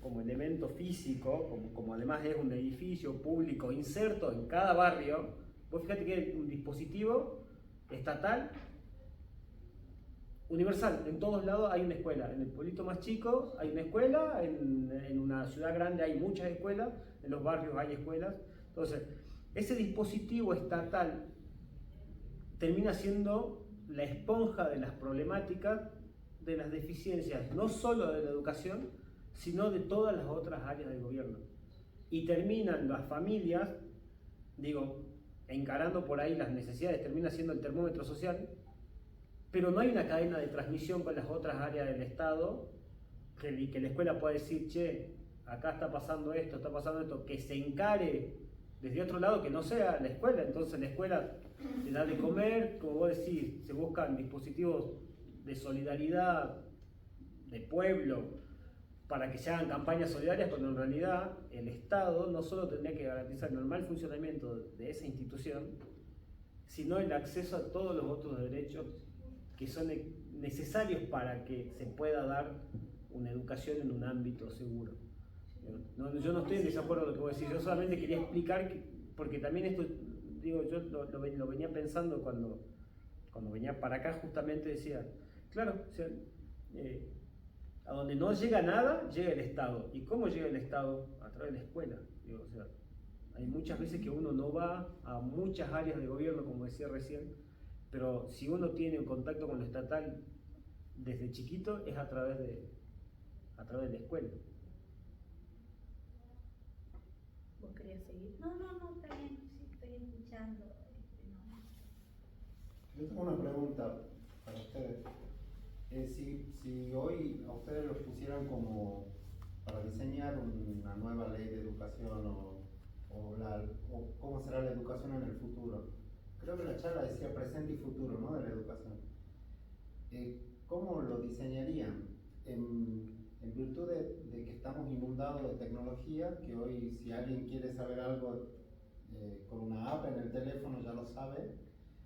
como elemento físico, como además es un edificio público inserto en cada barrio. Vos fíjate que es un dispositivo estatal universal, en todos lados hay una escuela. En el pueblito más chico hay una escuela, en una ciudad grande hay muchas escuelas, en los barrios hay escuelas. Entonces, ese dispositivo estatal termina siendo la esponja de las problemáticas, de las deficiencias, no solo de la educación, sino de todas las otras áreas del gobierno. Y terminan las familias, encarando por ahí las necesidades, termina siendo el termómetro social, pero no hay una cadena de transmisión con las otras áreas del Estado que la escuela pueda decir, che, acá está pasando esto, que se encare desde otro lado que no sea la escuela. Entonces la escuela te da de comer, como vos decís, se buscan dispositivos de solidaridad, de pueblo, para que se hagan campañas solidarias, cuando en realidad el Estado no solo tendría que garantizar el normal funcionamiento de esa institución, sino el acceso a todos los otros derechos que son necesarios para que se pueda dar una educación en un ámbito seguro. Yo no estoy en desacuerdo con lo que vos decís, yo solamente quería explicar, porque también esto, yo lo venía pensando cuando venía para acá, justamente decía, claro, o sea, a donde no llega nada, llega el Estado. ¿Y cómo llega el Estado? A través de la escuela. O sea, hay muchas veces que uno no va a muchas áreas de gobierno, como decía recién, pero si uno tiene un contacto con lo estatal desde chiquito, es a través de la escuela. ¿Vos querías seguir? No, está bien, sí, estoy escuchando. Yo tengo una pregunta para ustedes. Si hoy a ustedes los pusieran como para diseñar una nueva ley de educación o cómo será la educación en el futuro, creo que la charla decía presente y futuro, ¿no? De la educación. ¿Cómo lo diseñarían? En virtud de que estamos inundados de tecnología, que hoy si alguien quiere saber algo con una app en el teléfono ya lo sabe,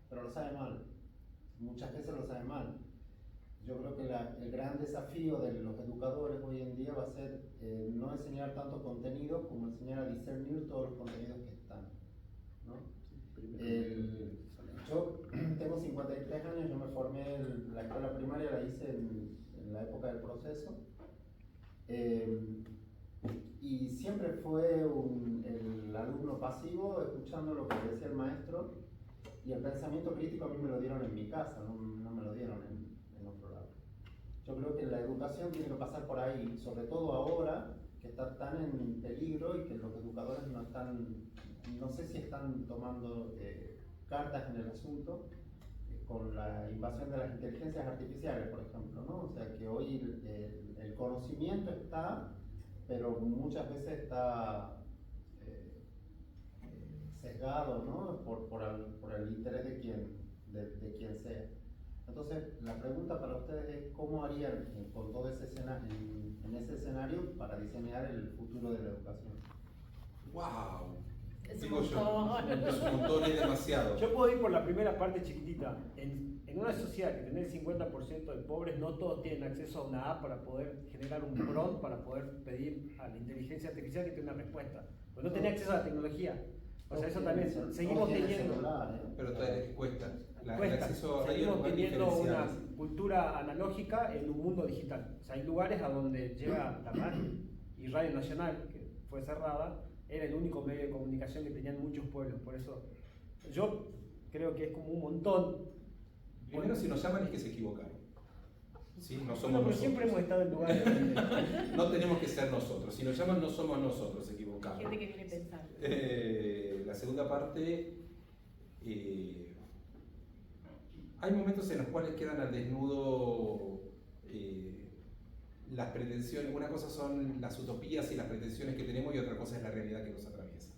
pero lo sabe mal. Muchas veces lo sabe mal. Yo creo que el gran desafío de los educadores hoy en día va a ser no enseñar tanto contenido como enseñar a discernir todos los contenidos que están, ¿no? Yo tengo 53 años, yo me formé en la escuela primaria, la hice en la época del proceso. Y siempre fue el alumno pasivo, escuchando lo que decía el maestro, y el pensamiento crítico a mí me lo dieron en mi casa, no me lo dieron en otro lado. Yo creo que la educación tiene que pasar por ahí, sobre todo ahora, que está tan en peligro y que los educadores no sé si están tomando cartas en el asunto, con la invasión de las inteligencias artificiales, por ejemplo, ¿no? O sea que hoy el conocimiento está, pero muchas veces está sesgado, ¿no? por el interés de quien sea. Entonces, la pregunta para ustedes es ¿cómo harían con todo ese en ese escenario para diseñar el futuro de la educación? ¡Wow! Es Digo un yo, montón. es un montón, es demasiado. Yo puedo ir por la primera parte chiquitita. En una sociedad que tiene el 50% de pobres, no todos tienen acceso a una app para poder generar un prompt, para poder pedir a la inteligencia artificial que tenga una respuesta. Pues no tenés acceso a la tecnología. O sea, eso también seguimos teniendo. Pero todavía cuesta. El Cuesta. acceso Seguimos teniendo una diferenciales. cultura analógica en un mundo digital. O sea, hay lugares a donde llega la radio, y Radio Nacional, que fue cerrada, era el único medio de comunicación que tenían muchos pueblos. Por eso yo creo que es como un montón. Primero, si nos llaman es que se equivocaron. ¿Sí? No somos Pero nosotros. siempre hemos estado en lugares donde... No tenemos que ser nosotros. Si nos llaman, no somos nosotros equivocados. Gente que viene pensando. La segunda parte, hay momentos en los cuales quedan al desnudo las pretensiones. Una cosa son las utopías y las pretensiones que tenemos y otra cosa es la realidad que nos atraviesa.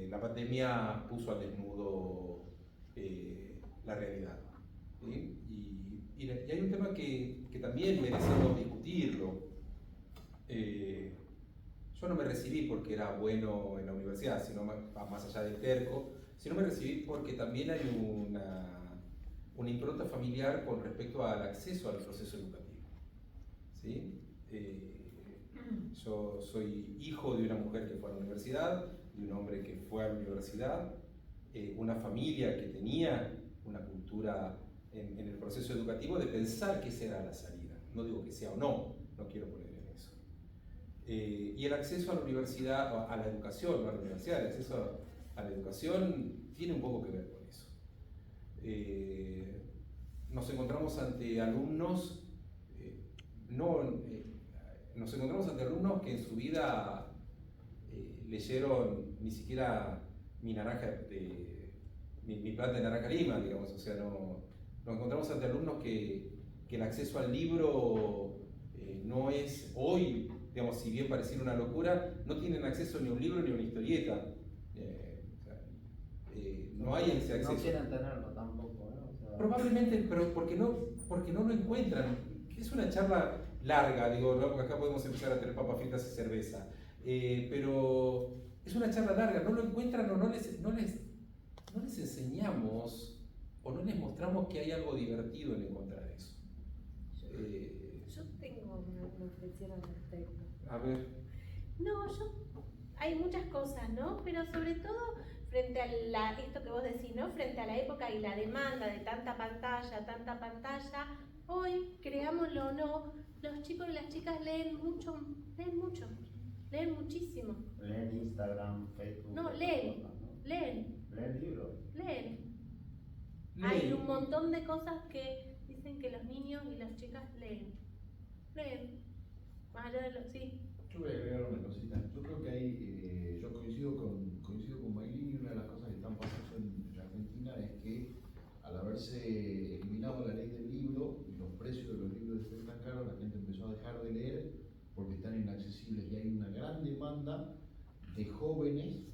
La pandemia puso al desnudo la realidad, ¿sí? Y hay un tema que también merecemos discutirlo. Yo no me recibí porque era bueno en la universidad, sino más allá del terco, sino me recibí porque también hay una impronta familiar con respecto al acceso al proceso educativo. ¿Sí? Yo soy hijo de una mujer que fue a la universidad, de un hombre que fue a la universidad, una familia que tenía una cultura en el proceso educativo de pensar que esa era la salida. No digo que sea o no, no quiero poner en eso. Y el acceso a la universidad, a la educación, no a la universidad, el acceso a la educación tiene un poco que ver con eso. Nos encontramos ante alumnos, nos encontramos ante alumnos que en su vida leyeron ni siquiera mi plan de naranja lima, digamos, o sea, nos encontramos ante alumnos que el acceso al libro no es hoy, digamos, si bien pareciera una locura, no tienen acceso ni a un libro ni a una historieta. No hay ese acceso. No quieren tenerlo tampoco, ¿no? O sea, Probablemente, pero porque no lo encuentran. Es una charla larga, digo, ¿no? Porque acá podemos empezar a tener papas fritas y cerveza. Pero es una charla larga, no lo encuentran o no les enseñamos o no les mostramos que hay algo divertido en encontrar eso. Yo tengo una reflexión al respecto. A ver. No, hay muchas cosas, ¿no? Pero sobre todo frente a esto que vos decís, ¿no? Frente a la época y la demanda de tanta pantalla, hoy, creámoslo o no, los chicos y las chicas leen mucho, leen muchísimo. leen Instagram, Facebook. No, leen, leen. Leen libros. Leen. Hay un montón de cosas que dicen que los niños y las chicas leen. Más allá de lo... Sí. Yo voy a agregar una cosita. Yo creo que hay, yo coincido con Maylin, y una de las cosas que están pasando en Argentina es que al haberse eliminado la ley del libro y los precios de los libros están tan caros, la gente empezó a dejar de leer porque están inaccesibles y hay una gran demanda de jóvenes,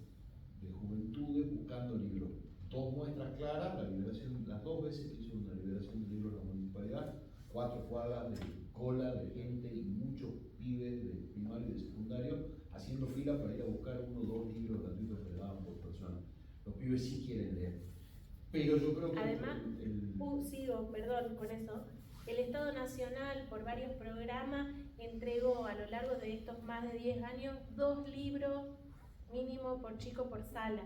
de juventudes buscando libros. Dos muestras claras, las dos veces que hizo una liberación de libros en la municipalidad, 4 cuadras de cola de gente y muchos pibes de primario y de secundario haciendo fila para ir a buscar 1 o 2 libros gratuitos que le daban por persona. Los pibes sí quieren leer. Pero yo creo que Además, sigo, perdón con eso, el Estado Nacional por varios programas entregó a lo largo de estos más de 10 años 2 libros mínimo por chico por sala.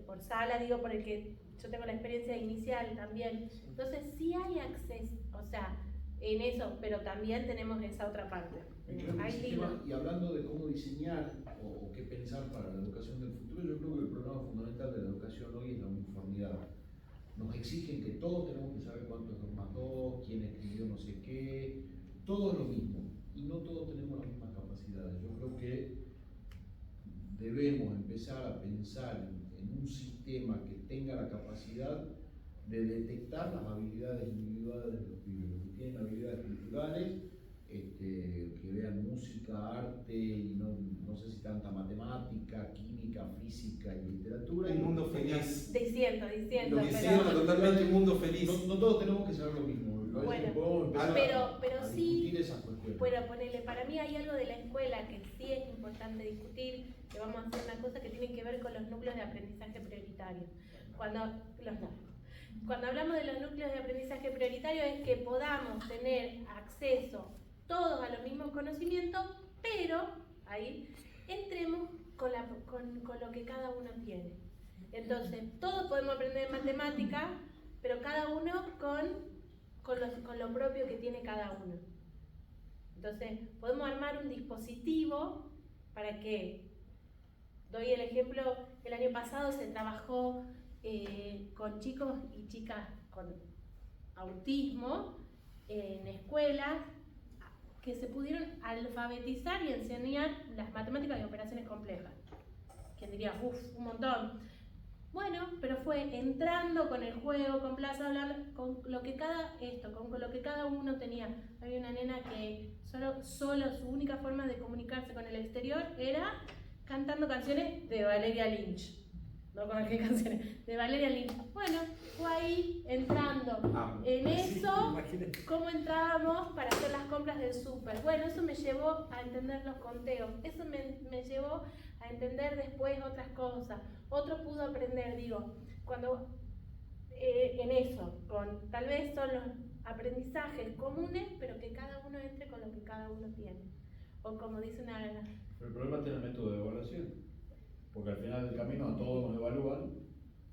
por sala, digo, por el que yo tengo la experiencia inicial también. Entonces sí hay acceso, o sea, en eso, pero también tenemos esa otra parte. Hay libros. Y hablando de cómo diseñar o qué pensar para la educación del futuro, yo creo que el problema fundamental de la educación hoy es la uniformidad. Nos exigen que todos tenemos que saber cuánto es 2 más 2, quién escribió no sé qué, todo es lo mismo y no todos tenemos las mismas capacidades. Yo creo que debemos empezar a pensar en un sistema que tenga la capacidad de detectar las habilidades individuales de los pibes, los que tienen habilidades culturales, que vean música, arte y no sé si tanta matemática, química, física y literatura. Un mundo feliz. Diciendo, Lo que hicieron totalmente un mundo feliz. No todos tenemos que saber lo mismo. Bueno, podemos empezar pero a sí, discutir esas cuestiones. bueno, ponele, para mí hay algo de la escuela que sí es importante discutir, que vamos a hacer una cosa que tiene que ver con los núcleos de aprendizaje prioritario. Cuando hablamos de los núcleos de aprendizaje prioritario es que podamos tener acceso todos a los mismos conocimientos, pero ahí entremos con lo que cada uno tiene. Entonces, todos podemos aprender matemática, pero cada uno con lo propio que tiene cada uno. Entonces, podemos armar un dispositivo para que, doy el ejemplo, el año pasado se trabajó con chicos y chicas con autismo en escuelas que se pudieron alfabetizar y enseñar las matemáticas y operaciones complejas. ¿Quién diría? Un montón. Bueno, pero fue entrando con el juego, con Plaza Blanca, con lo que cada uno tenía. Había una nena que solo su única forma de comunicarse con el exterior era cantando canciones de Valeria Lynch. No con qué canciones, de Valeria Lynch. Bueno, fue ahí entrando en eso, cómo entrábamos para hacer las compras del súper. Bueno, eso me llevó a entender los conteos, eso me llevó a entender después otras cosas. Otro pudo aprender, cuando en eso, tal vez son los aprendizajes comunes, pero que cada uno entre con lo que cada uno tiene. O como dice una... Pero el problema tiene el método de evaluación. Porque al final del camino a todos nos evalúan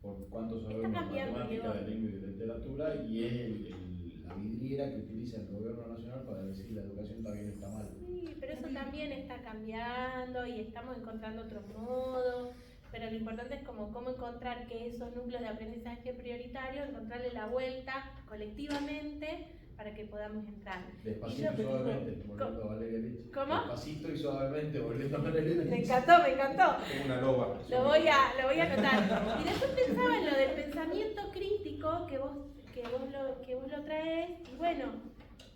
por cuánto sabemos de matemática, de lengua y de literatura, y es la vidriera que utiliza el gobierno nacional para decir que la educación también está mal. Sí, pero eso también está cambiando y estamos encontrando otros modos, pero lo importante es cómo encontrar que esos núcleos de aprendizaje prioritario, encontrarle la vuelta colectivamente para que podamos entrar. Despacito y suavemente, volviendo a Valeria Lynch. ¿Cómo? Despacito y suavemente, volviendo a Valeria Lynch. Me encantó. Como una loba. Lo voy a anotar. Y después pensaba en lo del pensamiento crítico que vos lo traes, y bueno,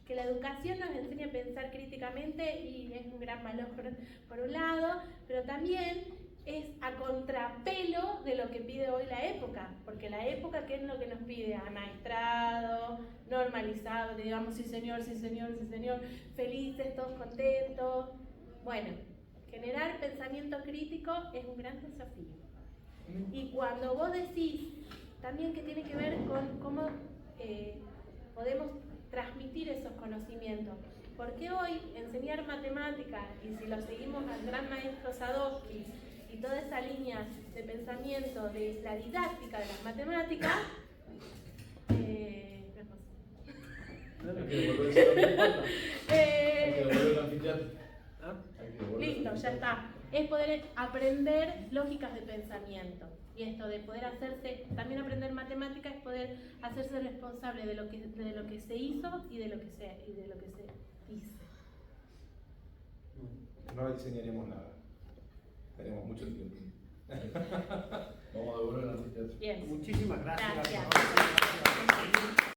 que la educación nos enseña a pensar críticamente y es un gran valor por un lado, pero también es a contrapelo de lo que pide hoy la época, porque la época, ¿qué es lo que nos pide? Amaestrado, normalizado, que digamos sí señor, felices, todos contentos. Bueno, generar pensamiento crítico es un gran desafío. Y cuando vos decís también que tiene que ver con cómo podemos transmitir esos conocimientos, porque hoy enseñar matemáticas, y si lo seguimos al gran maestro Sadowski, y toda esa línea de pensamiento de la didáctica de las matemáticas, listo, ya está. Es poder aprender lógicas de pensamiento. Y esto de poder también aprender matemática es poder hacerse responsable de lo que se hizo y de lo que se dice. No diseñaremos nada. Tenemos mucho tiempo. Vamos a devolver la anfiteatro. Bien. Muchísimas gracias. Gracias.